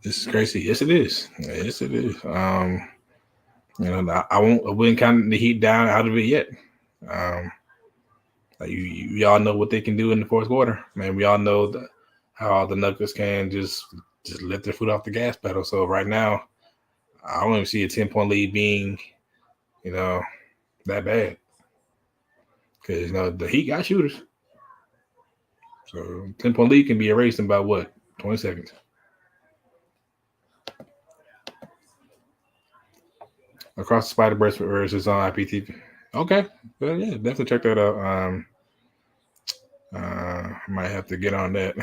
This is crazy. Yes, it is. Yes, it is. I wouldn't count the Heat down out of it yet. We all know what they can do in the fourth quarter. Man, we all know how the Nuggets can just lift their foot off the gas pedal. So right now, I don't even see a 10-point lead being, that bad. Because the Heat got shooters. So 10-point lead can be erased in about 20 seconds. Across the Spider-Verse versus on IPTV. Okay. Well, yeah, definitely check that out. Might have to get on that.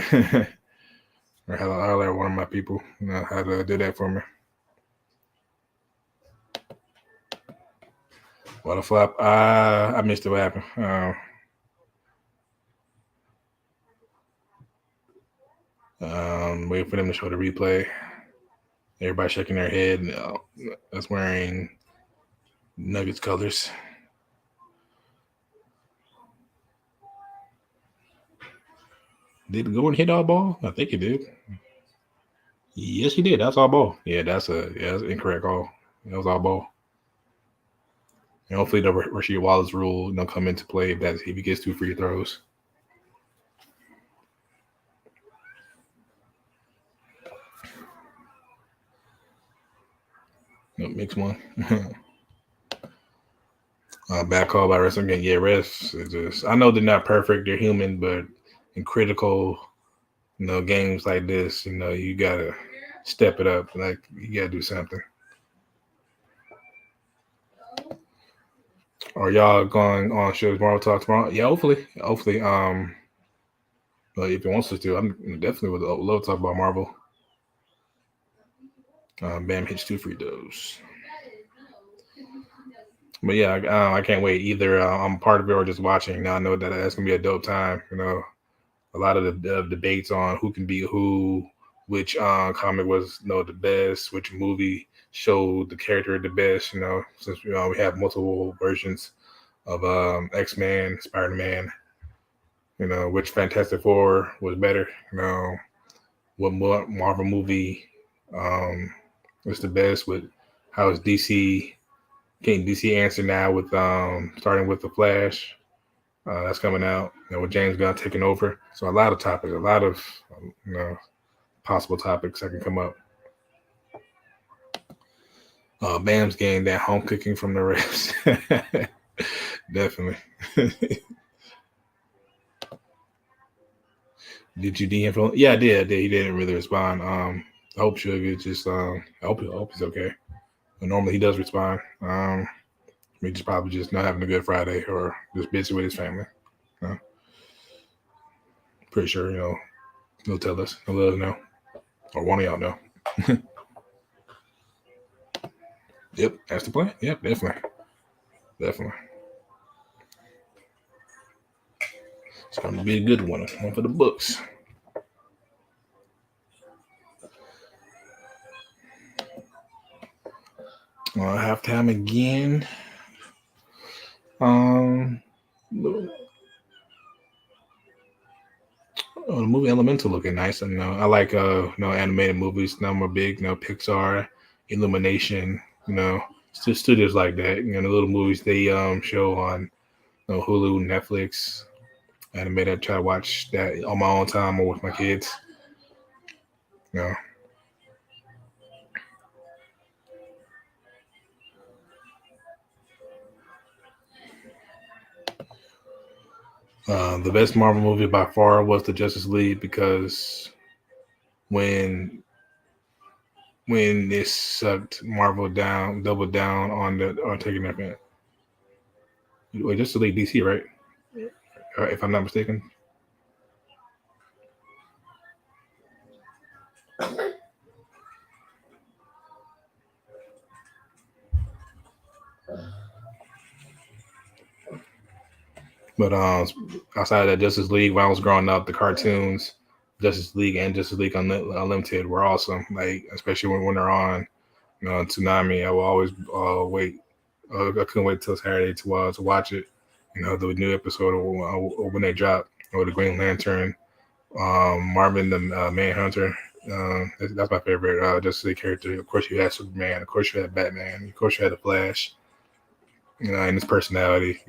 Or I'll let one of my people know how to do that for me. What a flop. I missed it. What happened? Waiting for them to show the replay. Everybody shaking their head. That's wearing Nuggets colors. Did it go and hit all ball? I think it did. Yes, he did. That's all ball. Yeah, that's incorrect call. That was all ball. And hopefully the Rasheed Wallace rule don't come into play if he gets 2 free throws. No, makes one. Bad call by refs again. Yeah, refs. I know they're not perfect. They're human, but in critical, games like this, you gotta step it up. Like you gotta do something. Are y'all going on Sugar's Marvel Talk tomorrow? Yeah, hopefully. But if it wants us to, I'm definitely would love to talk about Marvel. Bam hits 2 free throws. But yeah, I can't wait. Either I'm part of it or just watching. Now I know that's gonna be a dope time. A lot of the debates on who can be who, which comic was the best, which movie showed the character the best. Since we have multiple versions of X-Men, Spider-Man. Which Fantastic Four was better. What Marvel movie was the best? With how is DC? Getting DC answer now with starting with the Flash. That's coming out. With James Gunn taking over. So a lot of topics, a lot of possible topics that can come up. Bam's getting that home cooking from the refs. Definitely. Did you DM him? Yeah, I did. He didn't really respond. I hope Sugar just I hope he's okay. But normally he does respond. He's probably just not having a good Friday or just busy with his family. Pretty sure, he'll tell us. He'll let us know. Or one of y'all know. Yep, that's the plan. Yep, definitely. It's going to be a good one for the books. Halftime again. The movie Elemental looking nice. And I like animated movies. Now I'm a big Pixar, Illumination. Studios like that. The little movies they show on Hulu, Netflix. Animated. I try to watch that on my own time or with my kids. The best Marvel movie by far was the Justice League because when it sucked Marvel down, doubled down on taking that man. Wait, Justice League DC, right? If I'm not mistaken. But outside of that Justice League, when I was growing up, the cartoons, Justice League and Justice League Unlimited were awesome. Like especially when they're on, Toonami, I will always wait. I couldn't wait till Saturday to watch it. The new episode or when they drop, or the Green Lantern, Marvin the Manhunter That's my favorite Justice League character. Of course, you had Superman. Of course, you had Batman. Of course, you had the Flash. And his personality.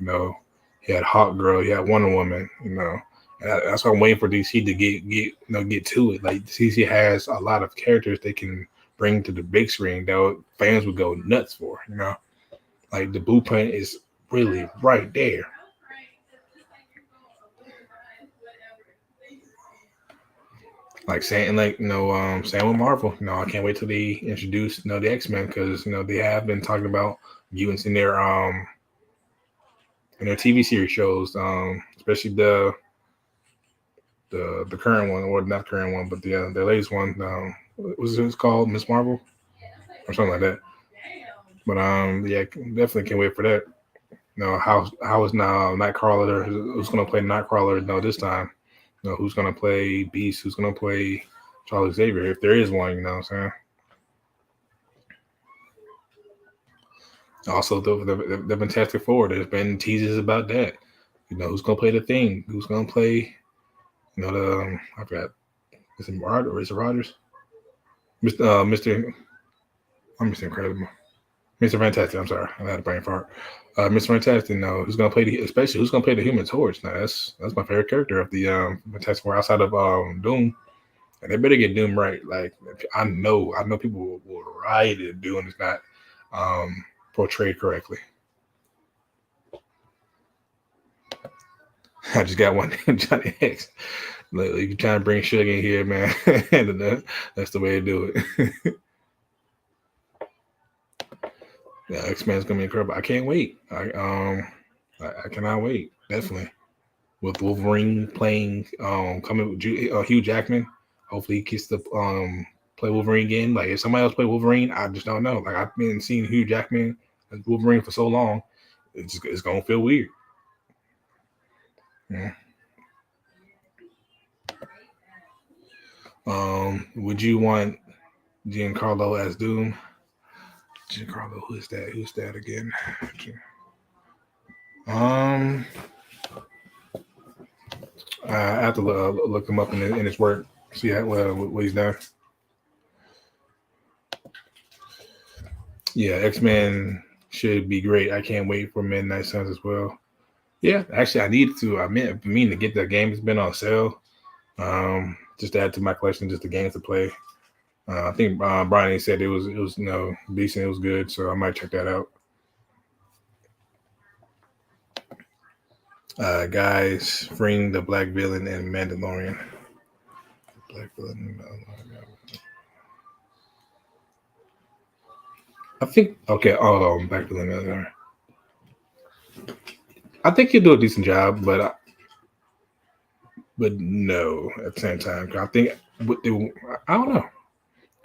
He had Hawk Girl. He had Wonder Woman. And that's why I'm waiting for DC to get to it. Like DC has a lot of characters they can bring to the big screen that fans would go nuts for. Like the blueprint is really right there. Like saying, same with Marvel. I can't wait till they introduce, the X-Men because they have been talking about mutants in their TV series shows, especially the current one, or not current one, but the latest one. What was it called? Miss Marvel or something like that. But yeah, definitely can't wait for that. How is now Nightcrawler? Who's gonna play Nightcrawler? This time. Who's going to play Beast? Who's going to play Charles Xavier? If there is one, what I'm saying? Also, the Fantastic Four, there's been teases about that. Who's going to play the Thing? Who's going to play, I forgot. Is it Rogers or is it Rogers? Mr. Incredible. Mr. Fantastic, I'm sorry. I had a brain fart. Mr. Fantastic, who's gonna play who's gonna play the Human Torch? Now that's my favorite character of the Fantastic Four outside of Doom. And they better get Doom right. Like I know people will riot if Doom is not portrayed correctly. I just got one named Johnny X. Like, you trying to bring Suge in here, man. That's the way to do it. Yeah, X-Men's gonna be incredible. I can't wait. I cannot wait. Definitely. With Wolverine playing, coming with Hugh Jackman. Hopefully he gets to play Wolverine again. Like if somebody else play Wolverine, I just don't know. Like I've been seeing Hugh Jackman as Wolverine for so long, it's gonna feel weird. Yeah. Would you want Giancarlo as Doom? Giancarlo, who's that? Who's that again? I have to look him up in his work, see what he's done. Yeah, X-Men should be great. I can't wait for Midnight Suns as well. Yeah, actually, I mean to get that game. It's been on sale. Just to add to my collection, just the games to play. I think Brian said it was decent. It was good, so I might check that out. Guys, freeing the Black Villain and Mandalorian. Black Villain. I think okay. Black Villain. I think he'll do a decent job, but no, at the same time, I think I don't know.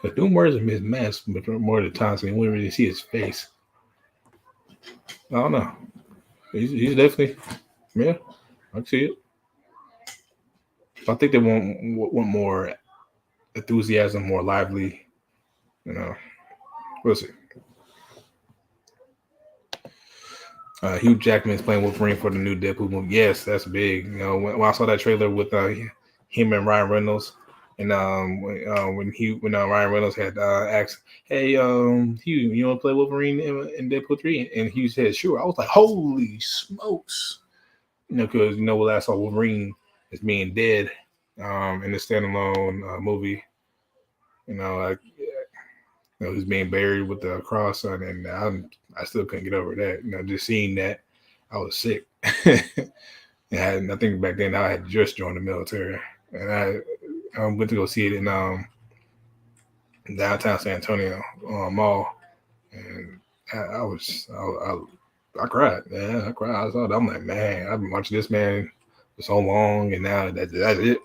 Because Doom wears his mask more of the time, so you wouldn't really see his face. I don't know. He's definitely, yeah, I can see it. I think they want more enthusiasm, more lively. We'll see. Hugh Jackman is playing Wolverine for the new Deadpool movie. Yes, that's big. When I saw that trailer with him and Ryan Reynolds. And when Ryan Reynolds had asked, "Hey, Hugh, you want to play Wolverine in Deadpool 3?" And Hugh said, "Sure." I was like, "Holy smokes!" Because what I saw Wolverine as being dead in the standalone movie. He's being buried with the cross on, and I still couldn't get over that. Just seeing that, I was sick. And I think back then I had just joined the military, and I went to go see it in downtown San Antonio mall, and I cried. Man, I cried. I saw it. I'm like, man, I've been watching this man for so long, and now that's it.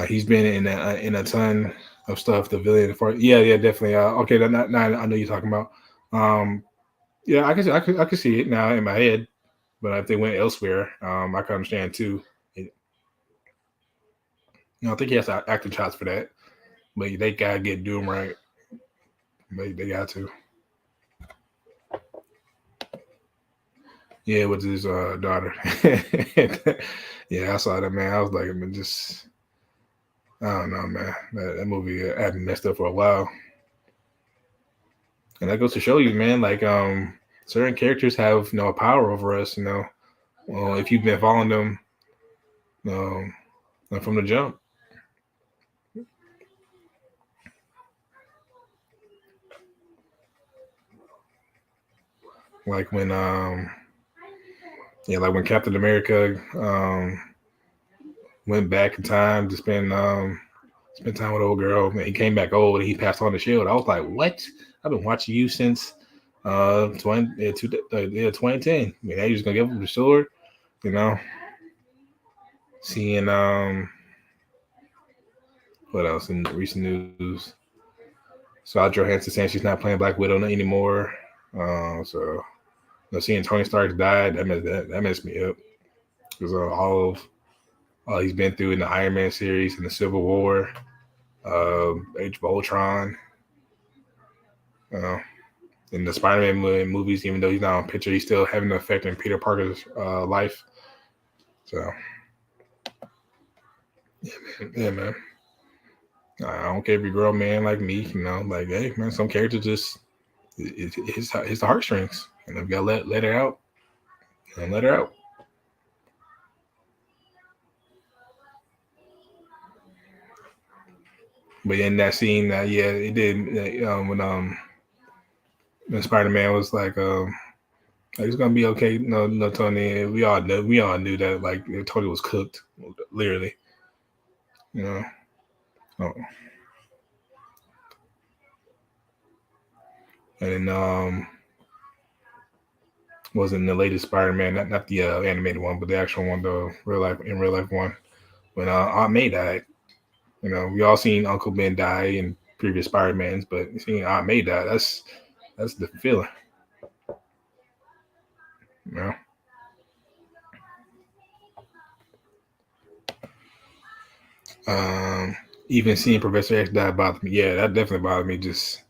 He's been in a ton of stuff. The villain for yeah, definitely. Okay, I know you're talking about. Yeah, I can see it now in my head. But if they went elsewhere, I can understand too. I think he has acting chops for that. But they gotta get Doom right. They got to. Yeah, with his daughter. Yeah, I saw that, man. I was like, man, just I don't know, man. That movie had me messed up for a while, and that goes to show you, man. Like, certain characters have a power over us. Well, if you've been following them, um, from the jump. Like when yeah, like when Captain America went back in time to spend time with old girl, and he came back old and he passed on the shield. I was like, what? I've been watching you since 2010. I mean, now you're just gonna give him the sword, you know. Seeing what else in recent news? Scarlett Johansson saying she's not playing Black Widow anymore. So seeing Tony Stark died, that messed me up because all he's been through in the Iron Man series and the Civil War, Age of Ultron, in the Spider-Man movies. Even though he's not on picture, he's still having an effect in Peter Parker's life. So yeah, man. I don't care if you're a grown man like me, like, hey, man, some characters just it's the heartstrings, and we gotta let it out and let her out. But in that scene, yeah, it did. When Spider-Man was like, it's gonna be okay. No, Tony. We all knew that, like, Tony was cooked, literally. Oh. And then wasn't the latest Spider-Man, not the animated one, but the actual one, the real life one, when Aunt May died. We all seen Uncle Ben die in previous Spider-Mans, but seeing Aunt May die, that's the feeling. Even seeing Professor X die bothered me. Yeah, that definitely bothered me. Just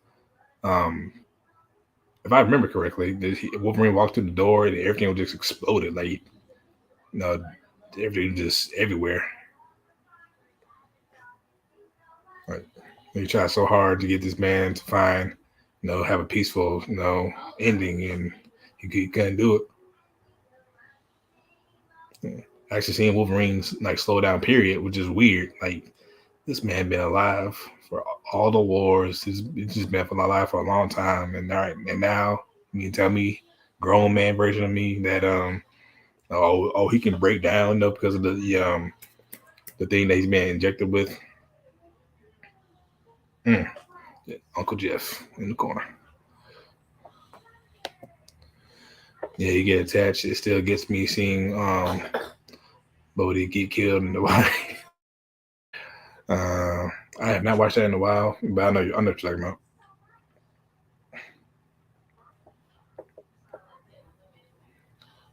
if I remember correctly, Wolverine walked through the door and everything just exploded. Like, everything just everywhere. Like, he tried so hard to get this man to find, have a peaceful, ending, and he couldn't do it. Actually, seeing Wolverine's like slow down period, which is weird. Like, this man been alive for all the wars. It's just been alive for a long time, and now you can tell me, grown man version of me, that he can break down because of the thing that he's been injected with. Uncle Jeff in the corner. Yeah, you get attached. It still gets me seeing Bodhi get killed in the body. I have not watched that in a while, but I know what you're talking about.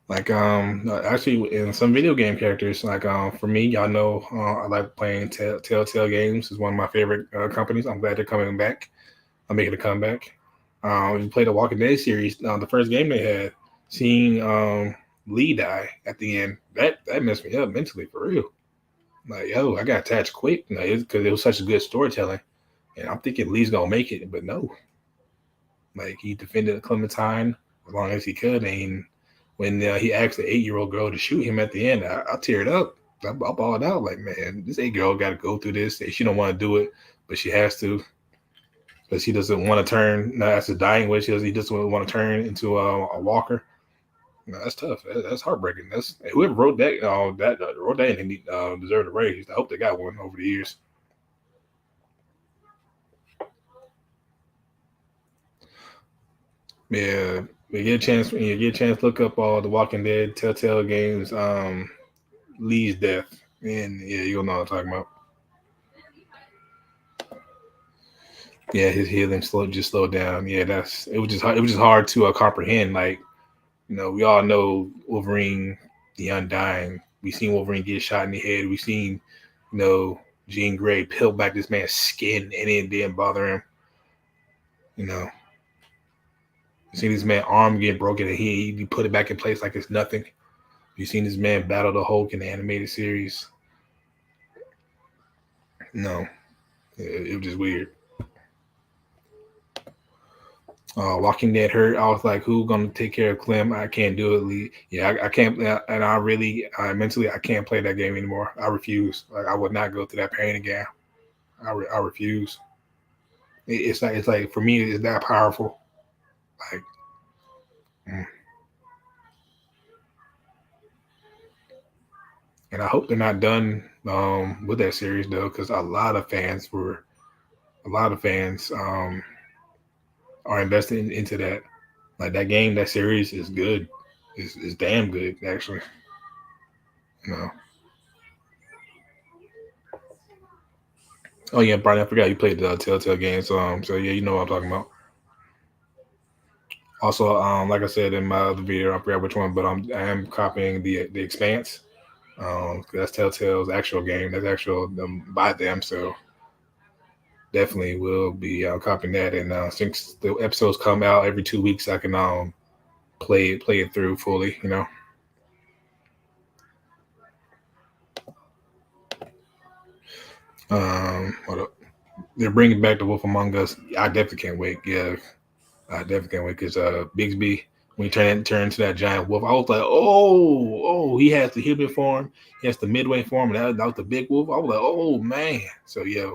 Like, actually, in some video game characters, like, for me, y'all know, I like playing Telltale Games. Is one of my favorite companies. I'm glad they're coming back. I'm making a comeback. We played the Walking Dead series. The first game they had, seeing Lee die at the end, that messed me up mentally, for real. Like, yo, I got attached quick, because it was such a good storytelling, and I'm thinking Lee's gonna make it, but no. Like, he defended Clementine as long as he could, and when he asked the 8-year-old girl to shoot him at the end, I teared up. I bawled out, like, man, this 8-year-old got to go through this. She don't want to do it, but she has to, because she doesn't want to turn. That's a dying wish. He doesn't want to turn into a walker. That's tough. That's heartbreaking. That's whoever wrote that. Wrote that and deserved a raise. I hope they got one over the years. Yeah, you get a chance to look up all the Walking Dead Telltale Games, Lee's death, and yeah, you'll know what I'm talking about. Yeah, his healing slowed down. Yeah, it was just hard to comprehend. Like, we all know Wolverine, the Undying. We seen Wolverine get shot in the head. We seen, Jean Grey peel back this man's skin, and it didn't bother him. You seen this man arm get broken and he put it back in place like it's nothing. You seen this man battle the Hulk in the animated series? No, it was just weird. Walking Dead hurt. I was like, who gonna take care of Clem? I can't do it, Lee. Yeah, I can't. And I mentally, I can't play that game anymore. I refuse. Like, I would not go through that pain again. I refuse. It's like for me, it's that powerful. Like, and I hope they're not done with that series though, because a lot of fans are invested into that. Like that game, that series is good. It's damn good actually. Oh yeah, Brian, I forgot you played the Telltale games. So yeah, you know what I'm talking about. Also, like I said in my other video, I forgot which one, but I am copying the Expanse. That's Telltale's actual game. That's actual by them. So definitely will be copying that. And since the episodes come out every 2 weeks, I can play it through fully. What up? They're bringing back the Wolf Among Us. I definitely can't wait. Yeah, I definitely can't wait because Bigsby, when he turned into that giant wolf, I was like, oh, he has the human form, he has the midway form, and that was the big wolf. I was like, oh man. So yeah,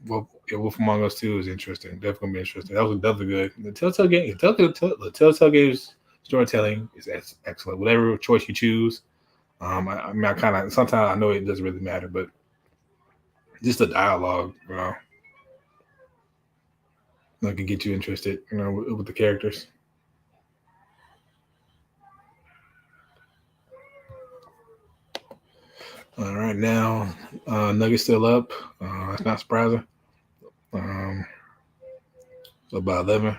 Wolf Among Us 2 is interesting. Definitely gonna be interesting. That was another good. The Telltale game, the Telltale games storytelling is excellent. Whatever choice you choose. I mean, I kind of sometimes I know it doesn't really matter, but just the dialogue, that can get you interested, with the characters. All right, now Nuggets still up. It's not surprising. So by 11,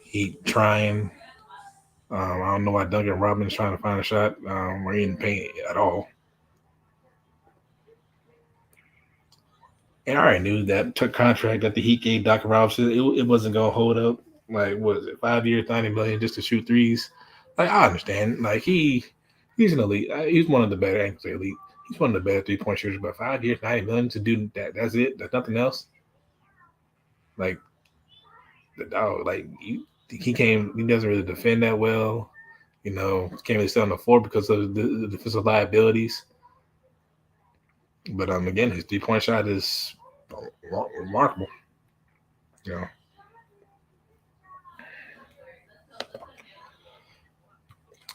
Heat trying. I don't know why Duncan Robinson trying to find a shot. Or he didn't paint at all. And I already knew that contract that the Heat gave Duncan Robinson, it wasn't gonna hold up. Like, what is it, 5 years, $90 million just to shoot threes? Like, I understand. Like he's an elite. He's one of the better. I ain't say elite. He's one of the better 3-point shooters. But 5 years, $90 million to do that. That's it. There's nothing else. Like the dog. Like he came. He doesn't really defend that well. Can't really stay on the floor because of the defensive liabilities. But again, his 3-point shot is remarkable.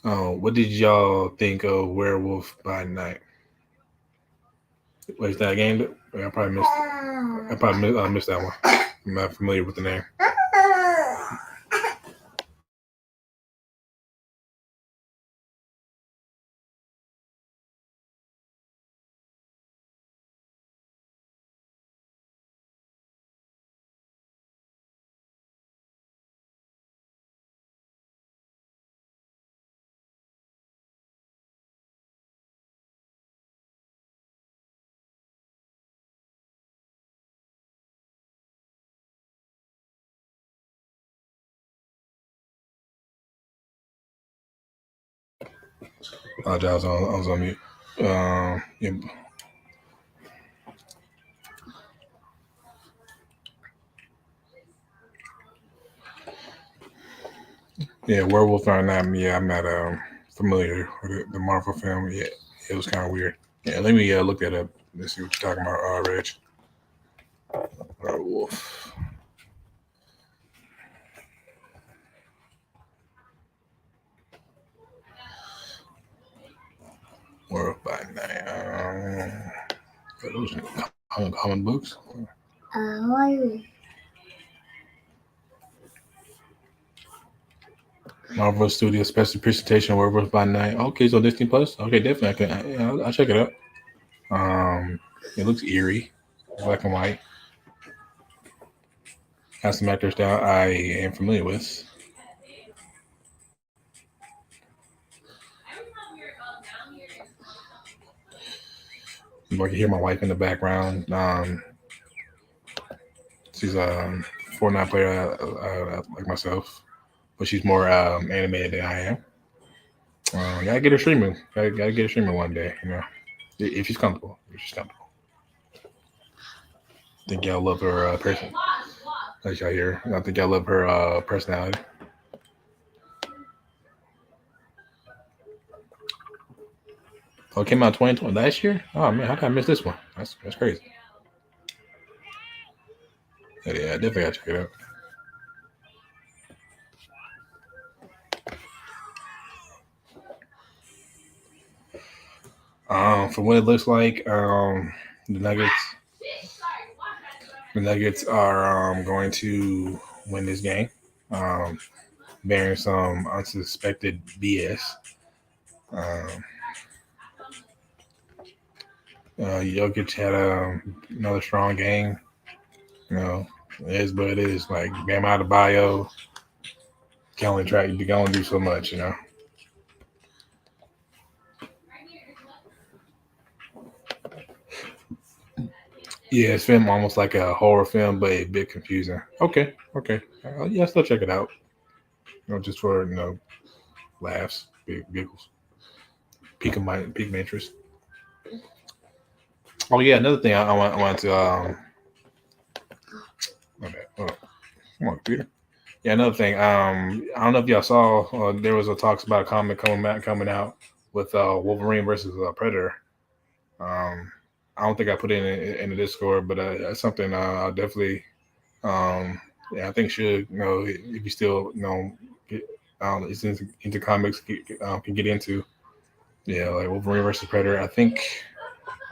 What did y'all think of Werewolf by Night? Wait, is that a game? I probably missed. Missed that one. I'm not familiar with the name. Apologize, I was on mute. Yeah, Werewolf by Night. Yeah, I'm not familiar with the Marvel film. Yeah, it was kind of weird. Yeah, let me look that up. Let's see what you're talking about, Reg. Werewolf. Werewolf by Night. Those common books. Marvel Studios special presentation Werewolf by Night. Okay, so Disney Plus. Okay, definitely. I'll check it out. It looks eerie, black and white. Has some actors that I am familiar with. You can hear my wife in the background. She's Fortnite player like myself, but she's more animated than I am. Gotta get her streaming. Gotta get her streaming one day. If she's comfortable. I think y'all love her person. Like y'all hear, I think y'all love her personality. Oh, it came out 2020 last year. Oh man, how did I miss this one? That's crazy. Yeah, I definitely gotta check it out. From what it looks like, the Nuggets are going to win this game, bearing some unsuspected BS. Jokic had another strong game. It is what it is. Like Bam Adebayo, you can only do so much. Yeah, it's film almost like a horror film, but a bit confusing. Okay. Yeah, still check it out. Just for laughs, giggles, pique my interest. Oh yeah, another thing I want to come on, computer. Yeah, another thing. I don't know if y'all saw. There was a talks about a comic coming out with Wolverine versus Predator. I don't think I put it in the Discord, but that's something I'll definitely. I think should if you still is into comics can get into. Yeah, like Wolverine versus Predator. I think.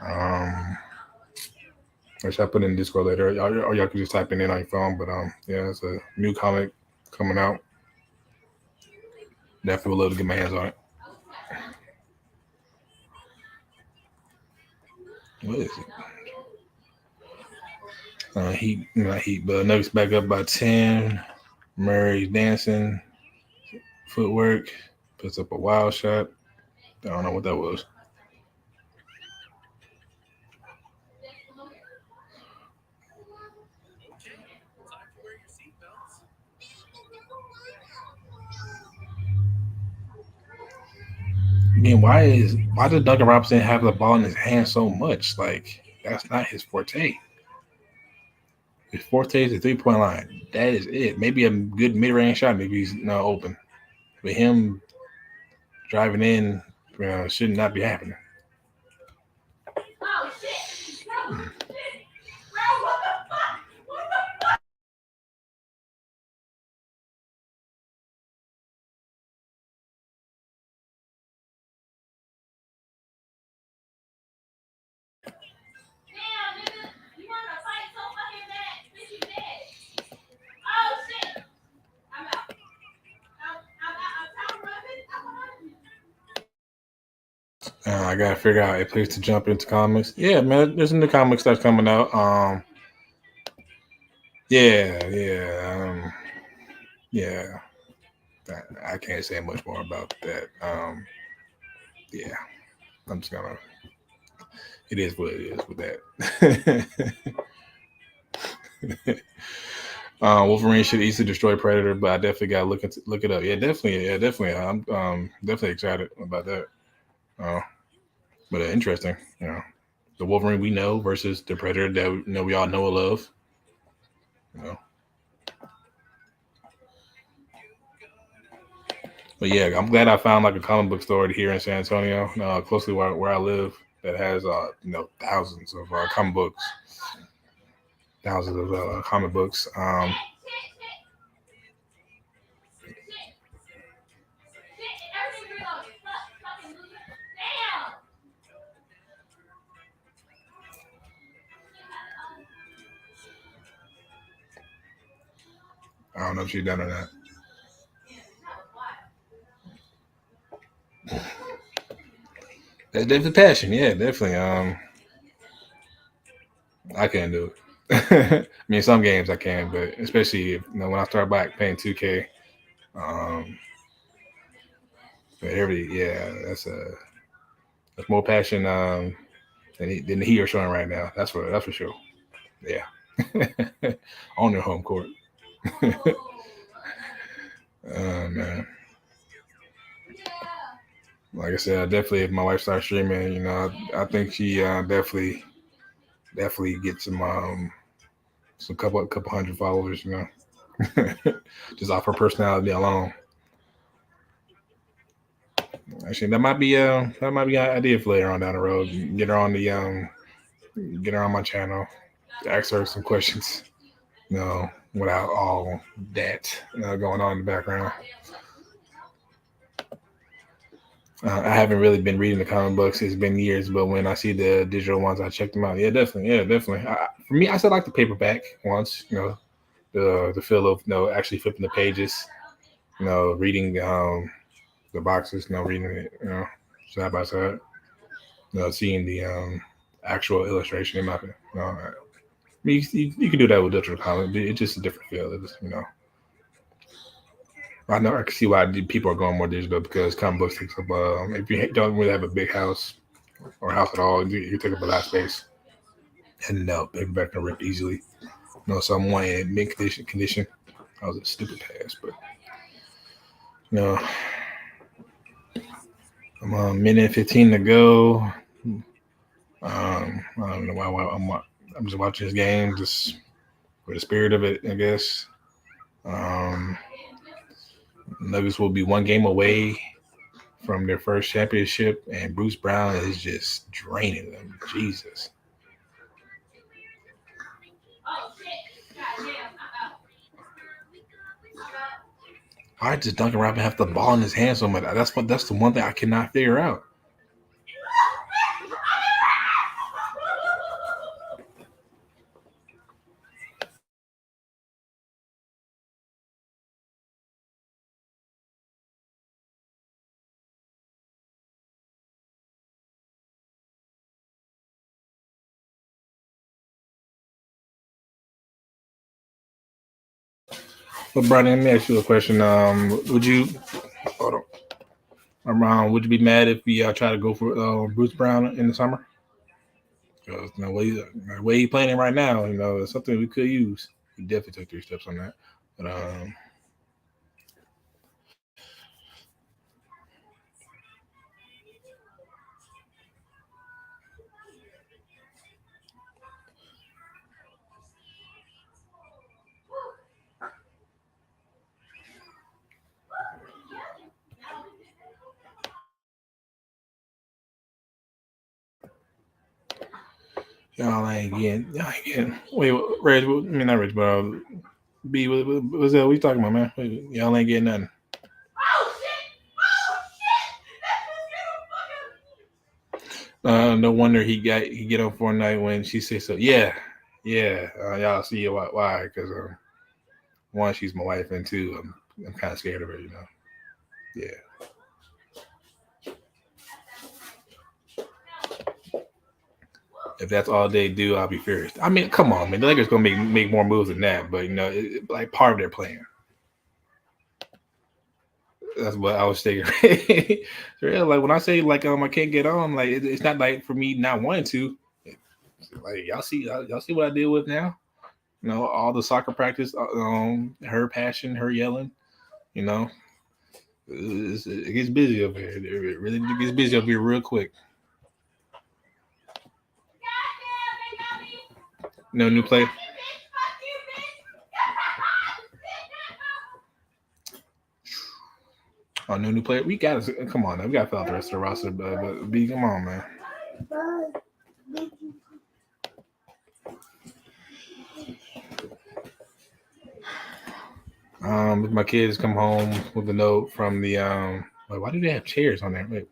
I should put it in Discord later, or y'all can just type it in on your phone. But it's a new comic coming out. Definitely would love to get my hands on it. What is it? Heat, but Nuggets back up by 10. Murray's dancing, footwork, puts up a wild shot. I don't know what that was. Again, why does Duncan Robinson have the ball in his hand so much? Like that's not his forte. His forte is the 3-point line. That is it. Maybe a good mid-range shot. Maybe he's open. But him driving in should not be happening. Oh shit! I gotta figure out a place to jump into comics. Yeah, man, there's new comics that's coming out. I can't say much more about that. I'm just gonna. It is what it is with that. Wolverine should easily destroy Predator, but I definitely gotta look it up. Yeah, definitely. I'm definitely excited about that. But interesting, the Wolverine we know versus the Predator that we all know and love. But yeah, I'm glad I found like a comic book store here in San Antonio, closely where I live, that has thousands of comic books. Thousands of comic books. I don't know if she's done or not. That's definitely passion. Yeah, definitely. I can't do it. I mean, some games I can, but especially when I start back playing 2K, that's more passion than he are showing right now. That's for sure. Yeah, on their home court. Man. Like I said, definitely if my wife starts streaming, I think she definitely get some couple hundred followers, just off her personality alone. Actually, that might be an idea for later on down the road. Get her on my channel, ask her some questions, without all that going on in the background. I haven't really been reading the comic books. It's been years, but when I see the digital ones, I check them out. Yeah, definitely. For me, I said like the paperback ones. The feel of actually flipping the pages. Reading the boxes. Reading it. Side by side. Seeing the actual illustration. In my I mean, you can do that with digital comic. It's just a different feel. I know I can see why people are going more digital because comic books takes up. If you don't really have a big house or house at all, you take up a lot of space, and paperback can rip easily. So I'm wanting in mint condition. That was a stupid pass, but I'm a minute 15 to go. I don't know why I'm just watching this game just for the spirit of it, I guess. Nuggets will be one game away from their first championship, and Bruce Brown is just draining them. Jesus. Why does Duncan Robinson have the ball in his hand so much? That's the one thing I cannot figure out. But Brian, let me ask you a question. Would you would you be mad if we try to go for Bruce Brown in the summer? Because the way he's playing right now, it's something we could use. He definitely took 3 steps on that. But y'all ain't getting. Wait, Reg? I mean not Reg, but B. What's that? What you talking about, man? Y'all ain't getting nothing. No wonder he get on Fortnite when she says so. Yeah. Y'all see why? Because one, she's my wife, and two, I'm kind of scared of her. Yeah. If that's all they do, I'll be furious. I mean, come on, man. The Lakers gonna make more moves than that, but like part of their plan. That's what I was thinking. Like when I say like I can't get on, like it's not like for me not wanting to. Like y'all see what I deal with now. All the soccer practice, her passion, her yelling. It gets busy up here. It really gets busy up here real quick. No new play. Oh, no new player. We got to come on. We got to fill out the rest of the roster. But B, come on, man. My kids come home with a note from the Wait, why do they have chairs on there? Wait,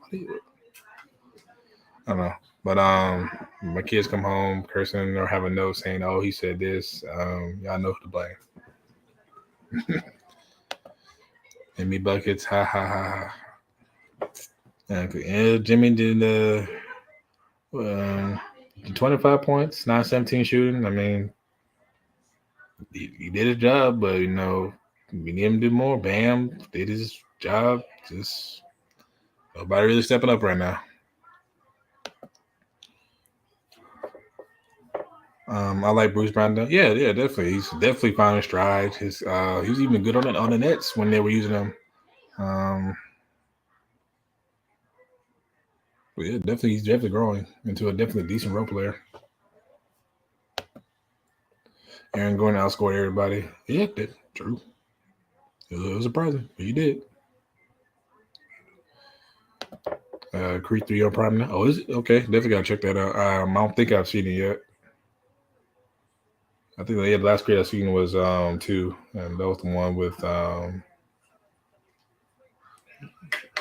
I don't know. But my kids come home cursing or have a note saying, "Oh, he said this." Y'all know who to blame. And me buckets, ha ha ha. And Jimmy did 25 points, 9-17 shooting. I mean, he did his job, but we need him to do more. Bam did his job. Just nobody really stepping up right now. I like Bruce Brown though. Yeah, definitely. He's definitely found his stride. He was even good on the Nets when they were using him. But yeah, definitely he's definitely growing into a definitely decent role player. Aaron Gordon outscored everybody. Yeah, true. It was surprising, but he did. Creed 3 on Prime now. Oh, is it? Okay, definitely gotta check that out. I don't think I've seen it yet. I think the last Creed I've seen was 2, and that was the one with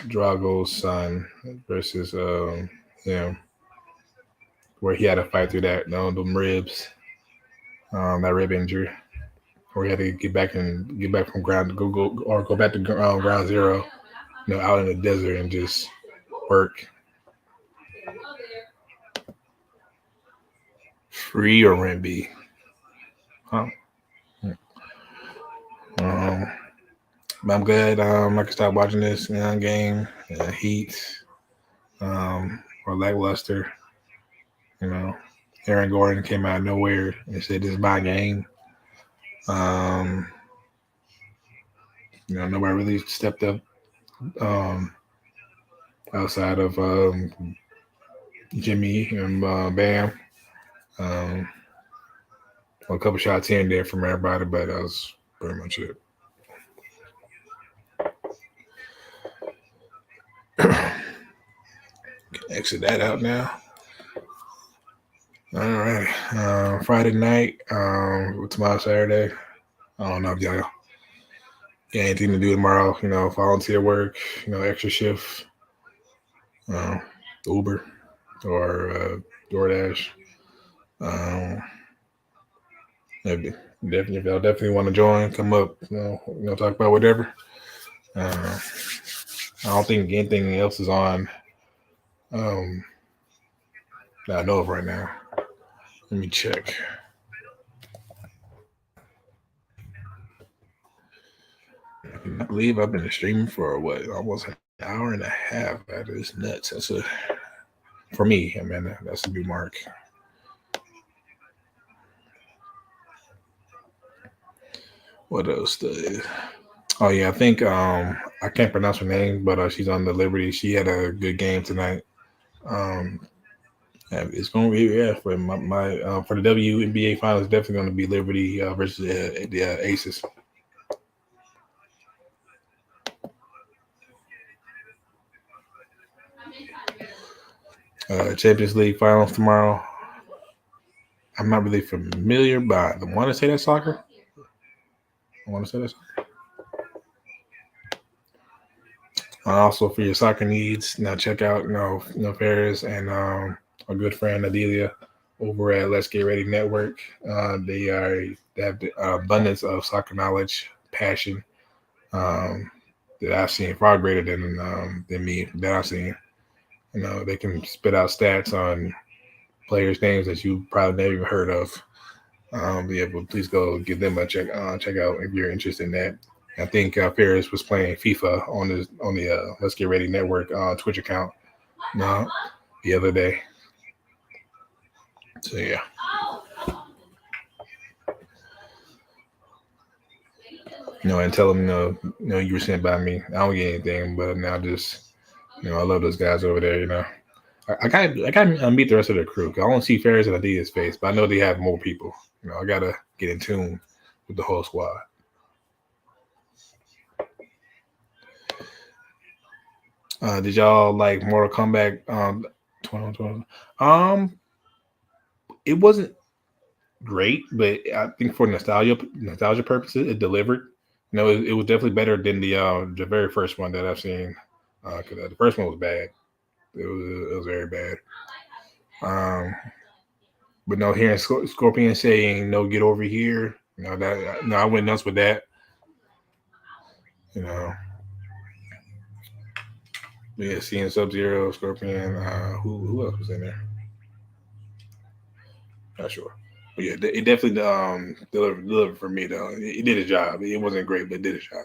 Drago's son versus him, where he had to fight through that them ribs, that rib injury, where he had to get back from ground go back to ground zero, out in the desert and just work. Free or Ramby? Huh? But I'm glad I can stop watching this game. Heat, or lackluster. Aaron Gordon came out of nowhere and said, "This is my game." Nobody really stepped up outside of Jimmy and Bam. A couple shots here and there from everybody, but that was pretty much it. Exit that out now. All right. Friday night, tomorrow Saturday. I don't know if y'all got anything to do tomorrow. Volunteer work. Extra shift. Uber or DoorDash. If y'all definitely want to join, come up. Talk about whatever. I don't think anything else is on. That I know of right now. Let me check. I believe I've been streaming for almost an hour and a half. That is nuts. For me, that's a new mark. What else? Oh yeah, I think I can't pronounce her name, but she's on the Liberty. She had a good game tonight. It's going to be for my for the WNBA finals. Definitely going to be Liberty versus the Aces. Champions League finals tomorrow. I'm not really familiar, but I want to say that's soccer. Also, for your soccer needs, now check out Ferris and our good friend Adelia over at Let's Get Ready Network. They have the abundance of soccer knowledge, passion that I've seen, far greater than me that I've seen. They can spit out stats on players' names that you probably never even heard of. But please go give them a check out if you're interested in that. I think Ferris was playing FIFA on the Let's Get Ready Network Twitch account the other day. So yeah. And tell them you were sent by me. I don't get anything, but now just I love those guys over there. I gotta meet the rest of the crew. I don't see Ferris and Adidas face, but I know they have more people. I gotta get in tune with the whole squad. Did y'all like Mortal Kombat 2020? It wasn't great, but I think for nostalgia purposes, it delivered. It was definitely better than the very first one that I've seen. Because the first one was bad. It was very bad. But no, hearing Scorpion saying "No, get over here," I went nuts with that. Yeah, seeing Sub-Zero, Scorpion. Who else was in there? Not sure. But yeah, it definitely delivered for me though. It did its job. It wasn't great, but it did its job.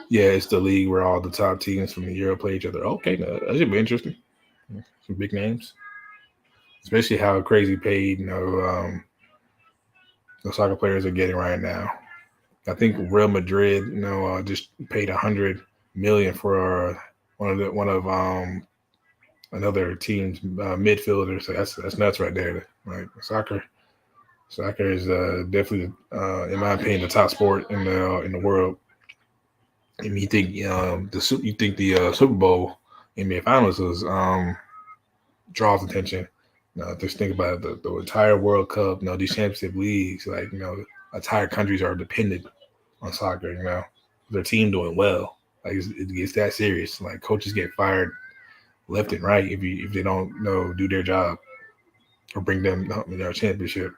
Yeah, it's the league where all the top teams from the Euro play each other. Okay, that should be interesting. Some big names. especially how crazy paid the soccer players are getting right now. I think Real Madrid, just paid $100 million for one of another team's midfielder. So that's nuts right there. Like soccer is definitely, in my opinion, the top sport in the world. I mean, you think the Super Bowl NBA Finals was draws attention. Just think about it, the entire World Cup. These championship leagues, like entire countries are dependent on soccer. Their team doing well. Like it gets that serious. Like coaches get fired left and right if they don't do their job or bring them their championship.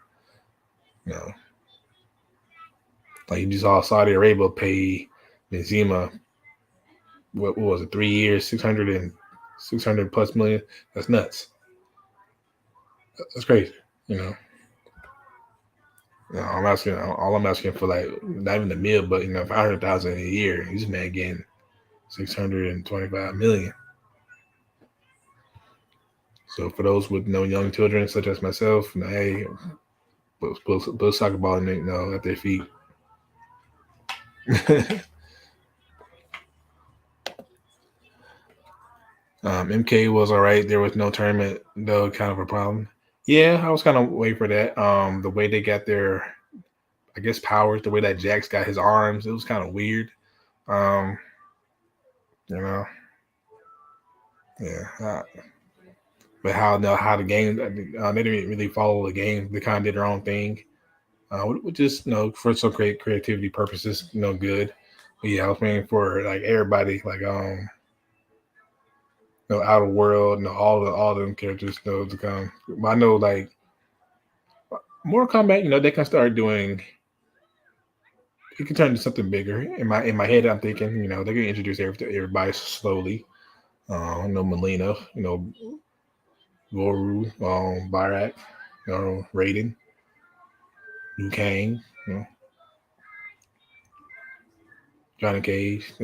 Like you just saw Saudi Arabia pay Benzema, what was it, 3 years, 600 plus million. That's nuts. That's crazy. I'm asking, all I'm asking for, like, not even a meal, but 500,000 a year. This man getting 625 million. So for those with no young children, such as myself, hey, put a soccer ball at their feet. MK was all right. There was no tournament, though, kind of a problem. Yeah, I was kind of waiting for that. The way they got their, I guess, powers, the way that Jax got his arms, it was kind of weird. Yeah. But how the game, they didn't really follow the game. They kind of did their own thing, which is, for some creativity purposes, good. But yeah, I was waiting for like everybody, like Outer World, all them characters, to come. But I know, like, Mortal Kombat, they can start doing. It can turn into something bigger. In my head, I'm thinking, they're gonna introduce everybody slowly. Melina, Goru, Byrak, Raiden, Liu Kang, Johnny Cage,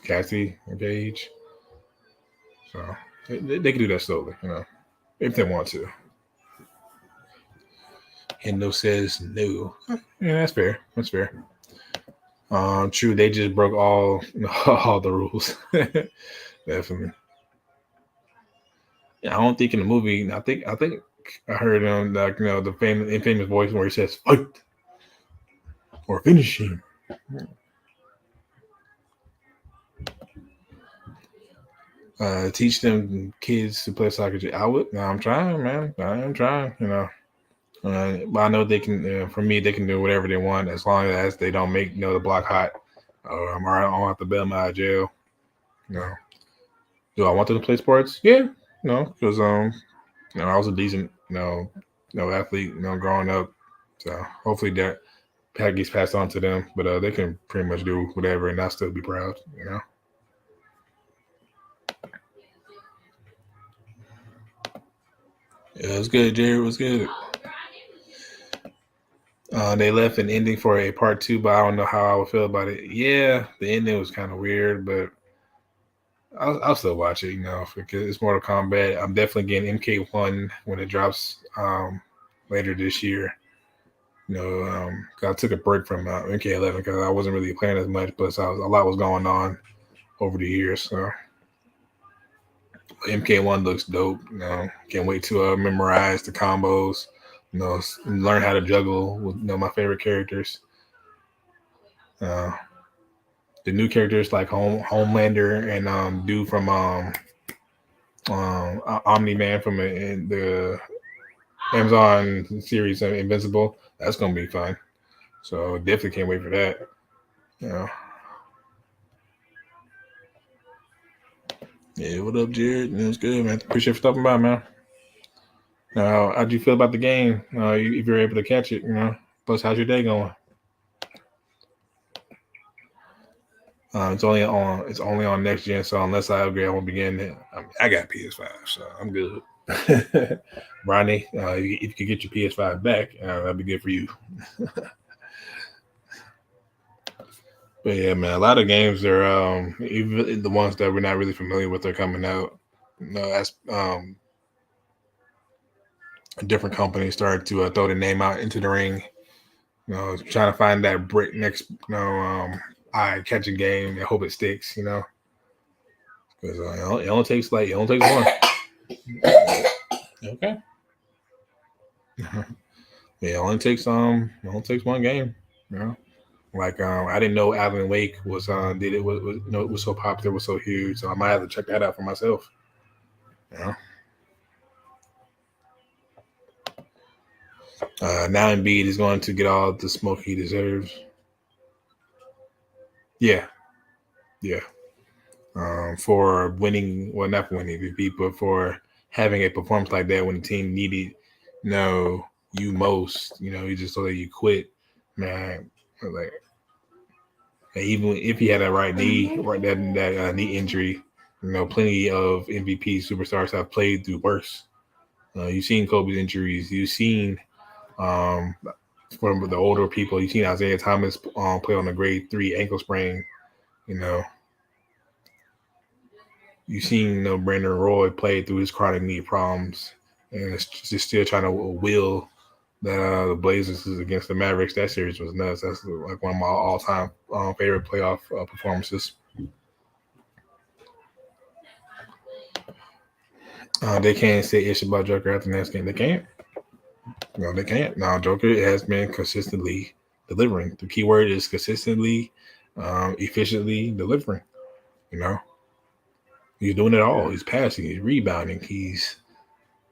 Cassie Cage. So they can do that slowly, if they want to. Hendo says no. Yeah, that's fair. That's fair. True, they just broke all the rules. Definitely. Yeah, I don't think in the movie. I think I heard the famous voice where he says fight or finish him. Teach them kids to play soccer. I'm trying, man. I am trying. But I know they can. For me, they can do whatever they want as long as they don't make the block hot. I don't have to bail them out of jail. Do I want them to play sports? Yeah, because I was a decent athlete growing up. So hopefully that gets passed on to them. But they can pretty much do whatever and I'll still be proud. Yeah, it was good, Jared. It was good. They left an ending for a part 2, but I don't know how I would feel about it. Yeah, the ending was kind of weird, but I'll still watch it, because it's Mortal Kombat. I'm definitely getting MK1 when it drops later this year. I took a break from MK11 because I wasn't really playing as much, but a lot was going on over the years. So MK1 looks dope. Can't wait to memorize the combos. Learn how to juggle with my favorite characters. The new characters like Homelander and dude from Omni-Man from the Amazon series Invincible. That's gonna be fun. So definitely can't wait for that. Yeah, what up, Jared? It was good, man. Appreciate you stopping by, man. How'd you feel about the game? If you're able to catch it, Plus, how's your day going? It's only on next gen, so unless I upgrade, I won't be getting it. I got PS5, so I'm good. Ronnie, if you could get your PS5 back, that'd be good for you. But yeah, man, a lot of games are even the ones that we're not really familiar with are coming out. That's different companies started to throw the name out into the ring. Trying to find that break next, eye-catching game and hope it sticks. Because it only takes one. Okay. Yeah, it only takes one game. Like I didn't know Alan Wake was it was so popular, was so huge. So I might have to check that out for myself. Now Embiid is going to get all the smoke he deserves. Yeah. For winning, well, not for winning MVP, but for having a performance like that when the team needed, you most, you just so that you quit, man. Like, even if he had a right knee, right that knee injury, plenty of MVP superstars have played through worse. You've seen Kobe's injuries. You've seen from the older people. You've seen Isaiah Thomas play on a grade 3 ankle sprain. You've seen Brandon Roy play through his chronic knee problems, and it's just still trying to will that the Blazers against the Mavericks. That series was nuts. That's like one of my all-time favorite playoff performances. They can't say ish about Joker after the next game. They can't. No, they can't. Now, Joker has been consistently delivering. The key word is consistently, efficiently delivering. He's doing it all. He's passing. He's rebounding. He's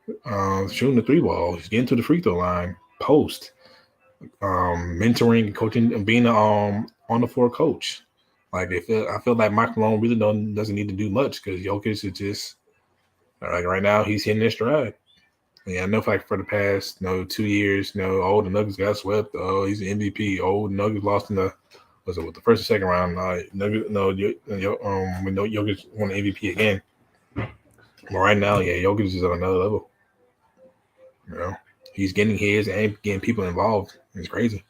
shooting the 3-ball. He's getting to the free throw line. Post. Mentoring, coaching, and being on the floor coach. Like I feel like Mike Malone really doesn't need to do much because Jokic is just like right now he's hitting his stride. Yeah, I know for the past 2 years, the Nuggets got swept. Oh, he's an MVP. Oh, the Nuggets lost in the first or second round. Jokic won the MVP again. But right now, Jokic is on another level. He's getting his and getting people involved. It's crazy.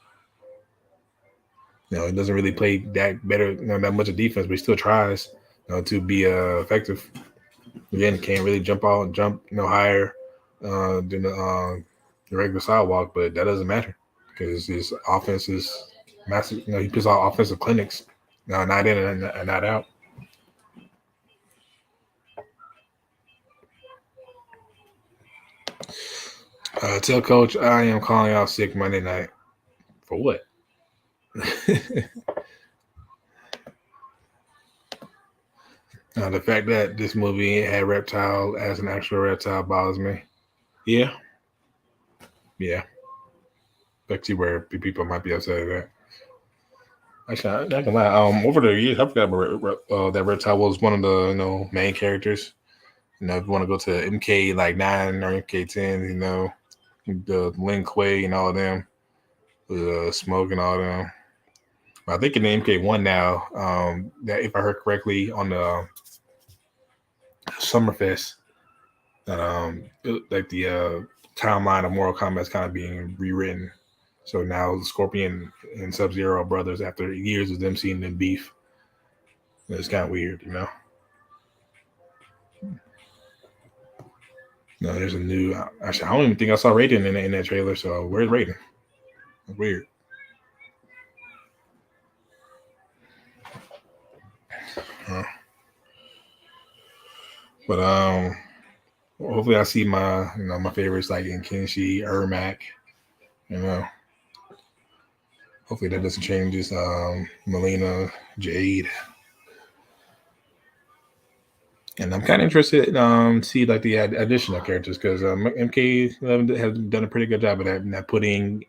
He doesn't really play that better, that much of defense, but he still tries, to be effective. Again, can't really jump higher than the regular sidewalk, but that doesn't matter because his offense is massive. He puts out offensive clinics, not in and not out. Tell Coach I am calling out sick Monday night. For what? The fact that this movie had reptile as an actual reptile bothers me. Yeah. Especially where people might be upset at that. Actually, I'm not gonna lie. Over the years, I forgot about that reptile was one of the main characters. If you want to go to MK 9 or MK 10, the Lin Kuei and all of them, Smoke and all of them. I think in the MK1 now, that if I heard correctly on the Summerfest, that the timeline of Mortal Kombat is kind of being rewritten. So now Scorpion and Sub-Zero are brothers after years of them seeing them beef. It's kind of weird, No, there's a new. Actually, I don't even think I saw Raiden in that trailer. So where's Raiden? It's weird. But hopefully I see my my favorites like in Kenshi, Ermac. Hopefully that doesn't change. Just Melina, Jade. And I'm kind of interested in see the additional characters because MK11 has done a pretty good job of that putting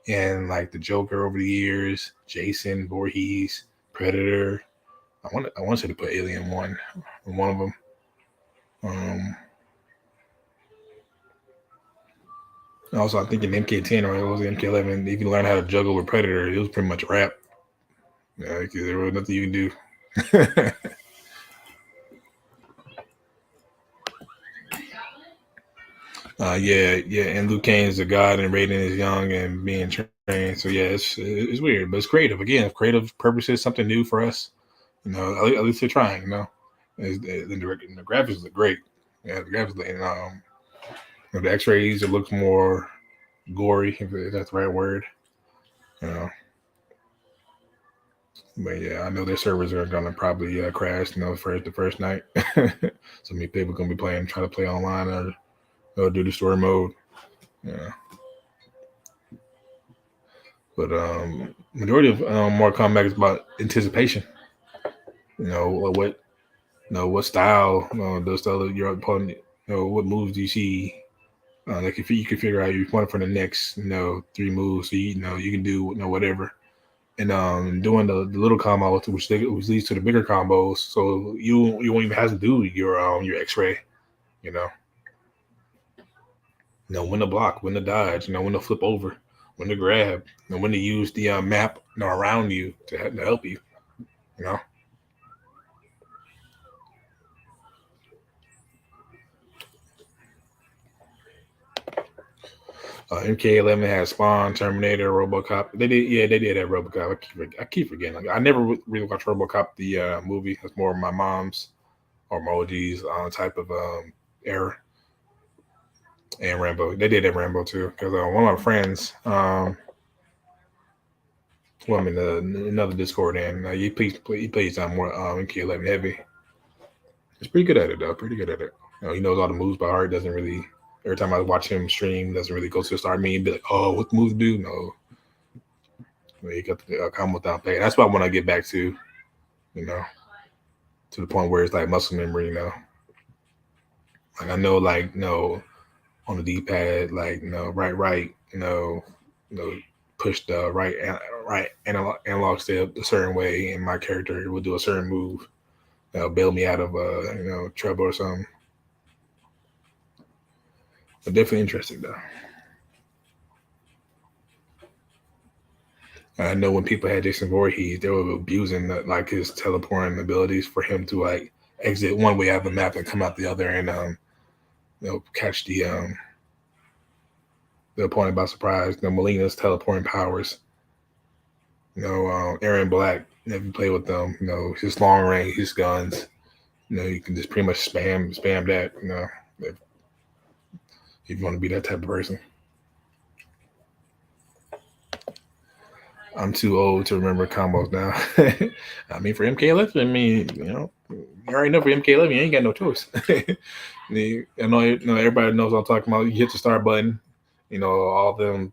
in the Joker over the years, Jason Voorhees, Predator. I want to put Alien one of them. Also, I think in MK10 or it was MK11, if you learn how to juggle with Predator, it was pretty much a wrap. Because there was nothing you can do. And Liu Kang is a god, and Raiden is young and being trained. So it's weird, but it's creative. Again, creative purposes, something new for us. At least they're trying. The graphics look great. Yeah, the graphics look. the X-rays, it looks more gory, if that's the right word. But yeah, I know their servers are gonna probably crash. The first night. So many people gonna be trying to play online or do the story mode. Yeah. But majority of Mortal Kombat is about anticipation. What style does the other your opponent? What moves do you see? Like if you can figure out you want for the next 3 moves, so you can do whatever. And doing the little combo, which leads to the bigger combos, so you won't even have to do your X-ray. When to block, when to dodge, when to flip over, when to grab, when to use the map around you to help you. MK11 had Spawn, Terminator, RoboCop. They did have RoboCop. I keep forgetting. Like, I never really watched RoboCop the movie. It's more of my mom's or my OG's type of era. And Rambo. They did have Rambo too. Because one of my friends, I'm in another Discord, and he plays more MK11 heavy. He's pretty good at it though. Pretty good at it. He knows all the moves by heart. Doesn't really. Every time I watch him stream, doesn't really go to the start me and be like, "Oh, what the moves do?" No, you got the combo down play. That's what I want to get back to, to the point where it's like muscle memory. Like I know, on the D-pad, right, push the right analog step a certain way, and my character will do a certain move that'll bail me out of trouble or something. But definitely interesting though. I know when people had Jason Voorhees, they were abusing his teleporting abilities for him to exit one way out of the map and come out the other, and catch the opponent by surprise. Melina's teleporting powers. Aaron Black. If you play with them, his long range, his guns. You can just pretty much spam that. If you want to be that type of person. I'm too old to remember combos now. I mean, for MK11, you already know for MK11, you ain't got no choice. I know everybody knows what I'm talking about. You hit the start button, all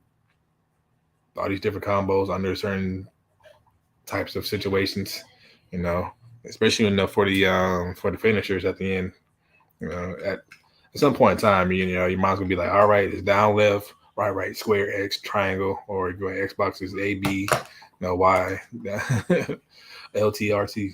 these different combos under certain types of situations, especially for the finishers at the end. At some point in time, your mind's gonna be like, all right, it's down, left, right, square, X, triangle, or your Xbox is A, B, Y, L, T, R, T.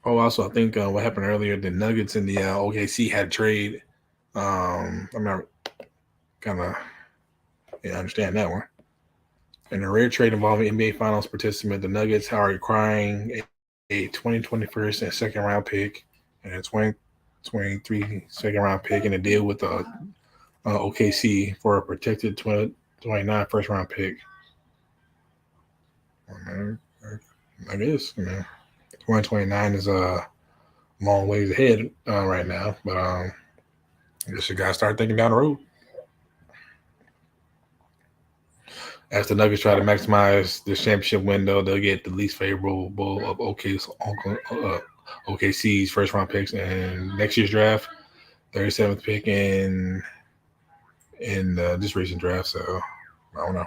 Oh, also, I think what happened earlier, the Nuggets and the OKC had a trade. I'm not kind of understand that one. In a rare trade involving NBA Finals participant, the Nuggets are acquiring a 2021 and second round pick and a 2023 second round pick, and a deal with OKC for a protected 2029 first round pick. I guess 2029 is a long ways ahead right now, but I guess you gotta start thinking down the road. As the Nuggets try to maximize the championship window, they'll get the least favorable of OKC's first round picks in next year's draft, 37th pick in this recent draft. So I don't know.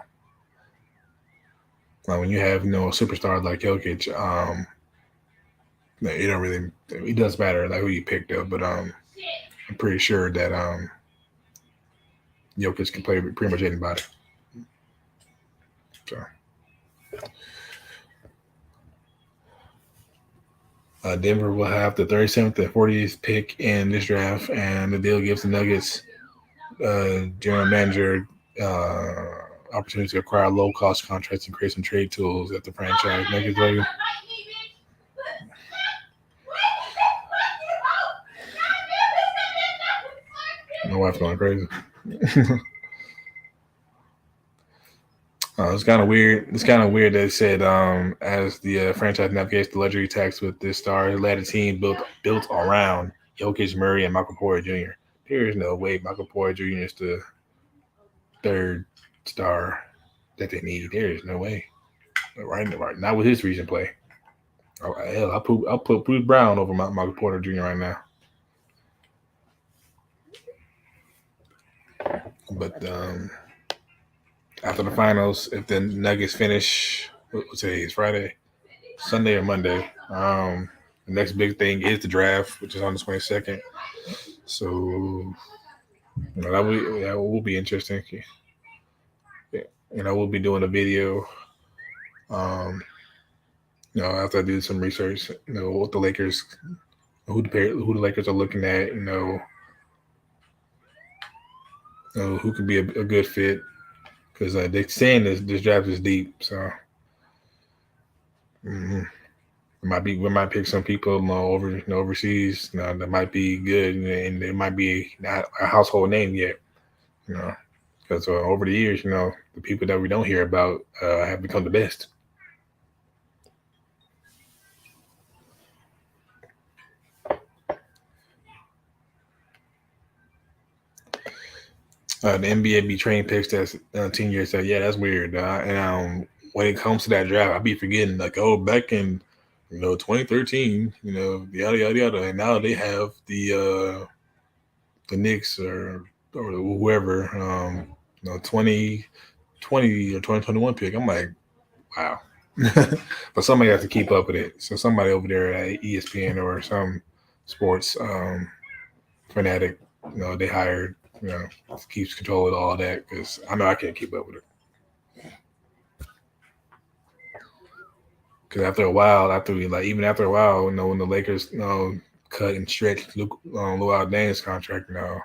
When you have a superstar like Jokic, it doesn't matter who you picked up, but I'm pretty sure that Jokic can play with pretty much anybody. So Denver will have the 37th and 40th pick in this draft, and the deal gives the Nuggets general manager opportunity to acquire low-cost contracts and create some trade tools at the franchise. My wife's going crazy. It's kind of weird. It's kind of weird that it said as the franchise navigates the luxury tax with this star, it led a team built around Jokic, Murray, and Michael Porter Jr. There is no way Michael Porter Jr. is the third star that they need. There is no way. Right, not with his recent play. Oh, hell, I'll put Bruce Brown over Michael Porter Jr. right now. But after the finals, if the Nuggets finish, what's today? It's Friday, Sunday or Monday. The next big thing is the draft, which is on the 22nd. So that will be interesting. Yeah, we'll be doing a video. After I do some research, what the Lakers, who the Lakers are looking at, who could be a good fit, because they're saying this draft is deep. So we might pick some people overseas that might be good, and they might be not a household name yet. Because over the years, the people that we don't hear about have become the best. The NBA be trading picks that's 10 years. So yeah, that's weird. And when it comes to that draft, I be forgetting back in 2013, yada yada yada, and now they have the Knicks or whoever 2020 or 2021 pick. I'm like, wow. But somebody has to keep up with it. So somebody over there at ESPN or some sports fanatic, they hired. Keeps control of all that, because I know I can't keep up with it. Because after a while, when the Lakers cut and stretched Luol Deng's contract, I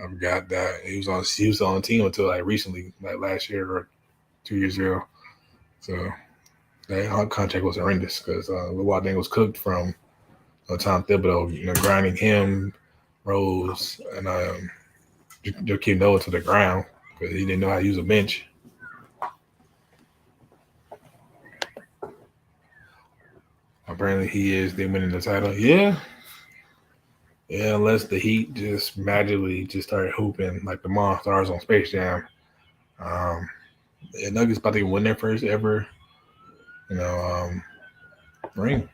forgot that he was on the team until recently, last year or 2 years ago. So that contract was horrendous, because Luol Deng was cooked from Tom Thibodeau, grinding him, Rose, and Joakim Noah to the ground because he didn't know how to use a bench. Apparently they're winning the title. Yeah, unless the Heat just magically just started hooping like the Monstars on Space Jam. The Nuggets about to win their first ever, ring.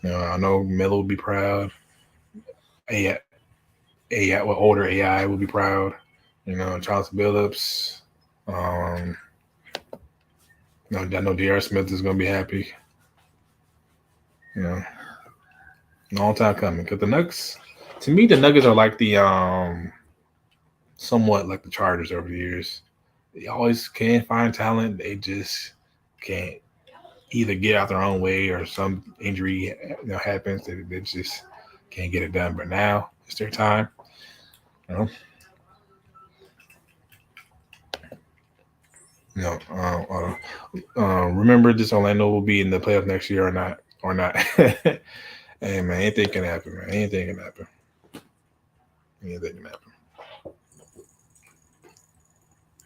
I know Melo will be proud. Older AI will be proud. Charles Billups. I know J.R. Smith is going to be happy. Long time coming. Because the Nuggets, to me, the Nuggets are like the somewhat like the Chargers over the years. They always can find talent. They just can't either get out their own way or some injury happens. They just can't get it done. But now it's their time. Remember this: Orlando will be in the playoffs next year or not? Hey man, anything can happen, man. Anything can happen.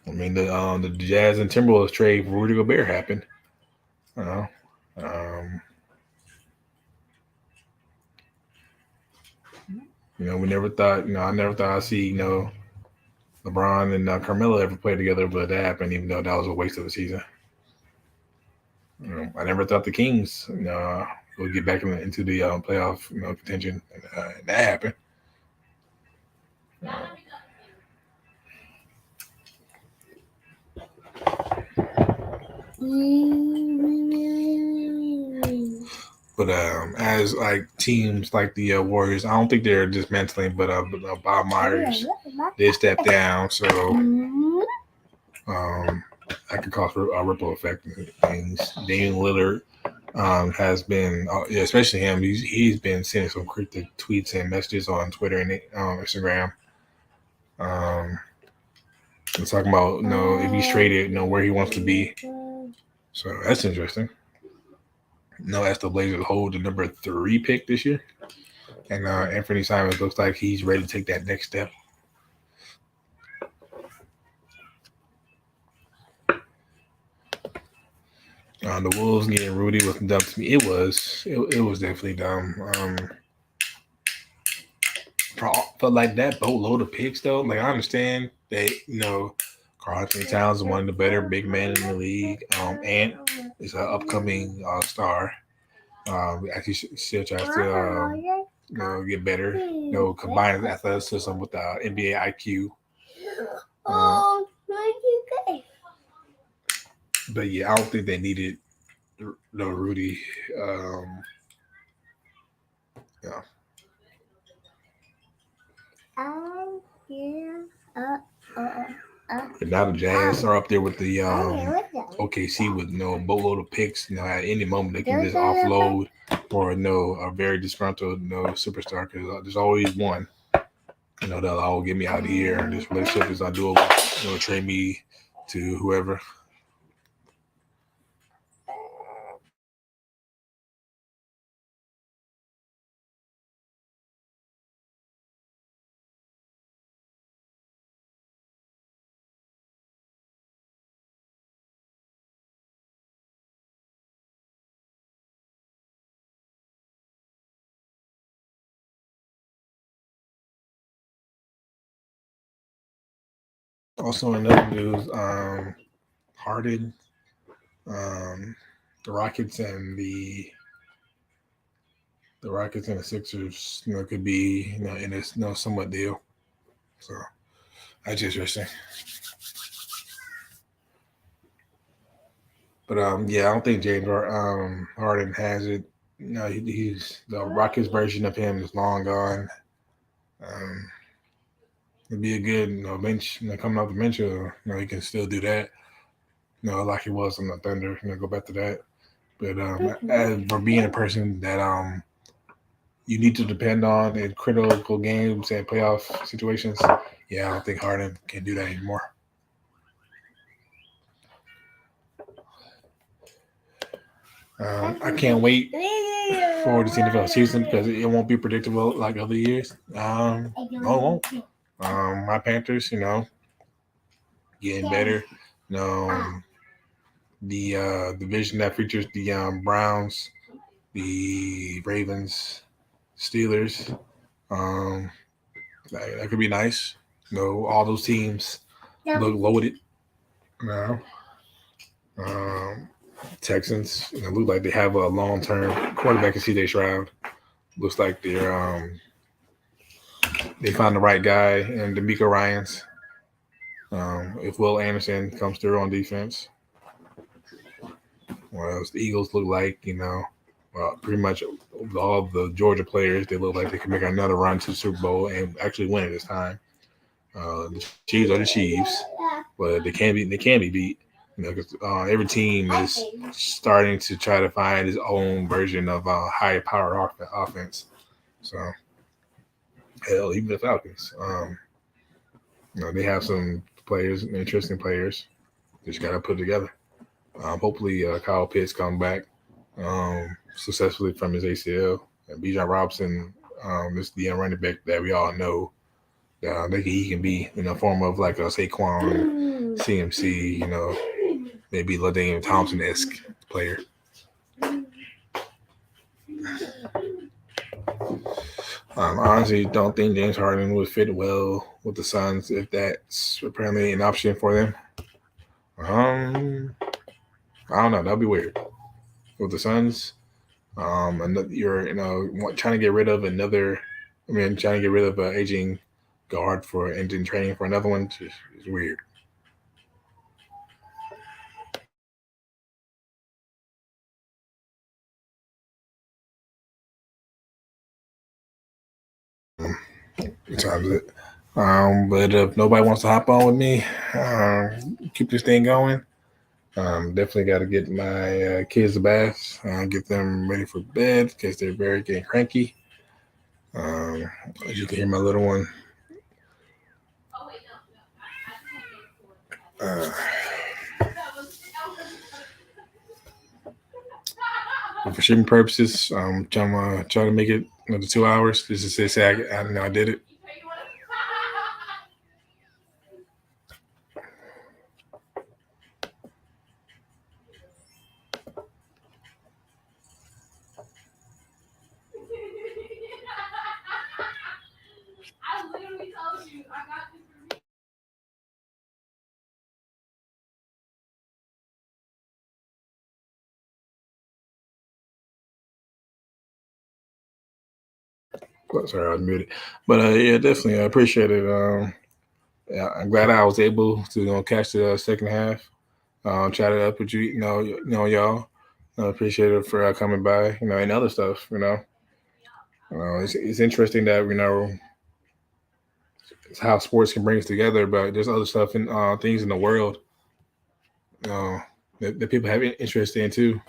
I mean, the Jazz and Timberwolves trade for Rudy Gobert happened. We never thought. I never thought I'd see LeBron and Carmelo ever play together, but that happened, even though that was a waste of a season. I never thought the Kings, would get back into the playoff, contention, and that happened. But as teams like the Warriors, I don't think they're dismantling, but Bob Myers did step down, so that could cause a ripple effect in things. Damian Lillard has been, especially him, he's been sending some cryptic tweets and messages on Twitter and Instagram. And talking about if he's traded, where he wants to be. So that's interesting. As the Blazers hold the number 3 pick this year, and Anthony Simons looks like he's ready to take that next step. The Wolves getting Rudy was dumb to me. It was definitely dumb. But like that boatload of picks though, like I understand that Karl Anthony Towns is one of the better big men in the league. Ant is an upcoming star. Actually still tries to get better. Combine athleticism with NBA IQ. But yeah, I don't think they needed no Rudy. Yeah. But now the Jazz are up there with the OKC with boatload of picks. At any moment they can just offload or a very disgruntled superstar because there's always one. They'll all get me out of here. This relationship is undoable. Trade me to whoever. Also, in other news, Harden, the Rockets and the Rockets and the Sixers, could be in a somewhat deal. So that's interesting. But yeah, I don't think James Harden has it. He's the Rockets version of him is long gone. It'd be a good bench coming off the bench. He can still do that. Like he was on the Thunder. Go back to that. But as for being a person that you need to depend on in critical games and playoff situations, yeah, I don't think Harden can do that anymore. I can't wait for this NFL season because it won't be predictable like other years. No, it won't. My Panthers, getting better. The division that features the Browns, the Ravens, Steelers. That could be nice. All those teams look loaded now. Texans look like they have a long-term quarterback in C.J. Stroud. Looks like they found the right guy in D'Amico Ryans. If Will Anderson comes through on defense, well, the Eagles look like pretty much all of the Georgia players. They look like they can make another run to the Super Bowl and actually win it this time. The Chiefs are the Chiefs, but they can be beat. Because every team is starting to try to find its own version of high-powered offense. So, hell, even the Falcons, they have some players, interesting players. Just got to put it together. Hopefully, Kyle Pitts come back successfully from his ACL. And Bijan Robinson, this the running back that we all know. He can be in a form of like a Saquon, CMC, maybe LaDainian Thompson-esque player. I honestly don't think James Harden would fit well with the Suns if that's apparently an option for them. I don't know. That'd be weird. With the Suns, you're trying to get rid of trying to get rid of an aging guard for engine training for another one is weird. Times it. But if nobody wants to hop on with me, keep this thing going. Definitely got to get my kids a bath, get them ready for bed because they're very getting cranky. As you can hear my little one. For shipping purposes, I'm trying to make it another 2 hours. This is to say I did it. Oh, sorry, I was muted. But yeah, definitely, I appreciate it. Yeah, I'm glad I was able to catch the second half. Chat it up with you, y'all. I appreciate it for coming by, and other stuff. It's interesting that it's how sports can bring us together, but there's other stuff and things in the world that people have interest in too.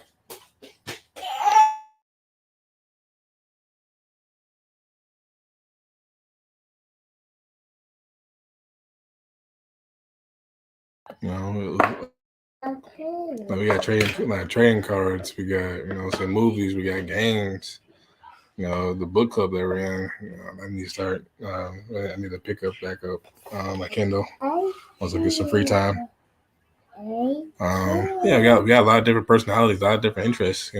You know, Okay. we got trading cards. We got some movies. We got games. The book club that we're in. I need to start. I need to pick up back up my Kindle once I get some free time. Yeah, we got a lot of different personalities, a lot of different interests.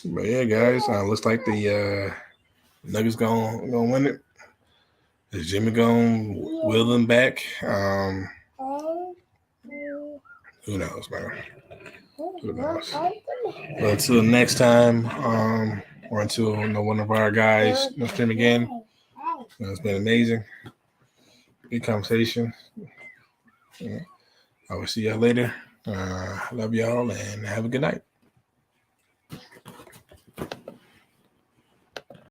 But yeah, guys, looks like the Nuggets gonna win it. Is Jimmy gonna will them back? Who knows, man? Who knows? But until next time, or until one of our guys stream again. It's been amazing. Good conversation. I will see y'all later. Love y'all and have a good night.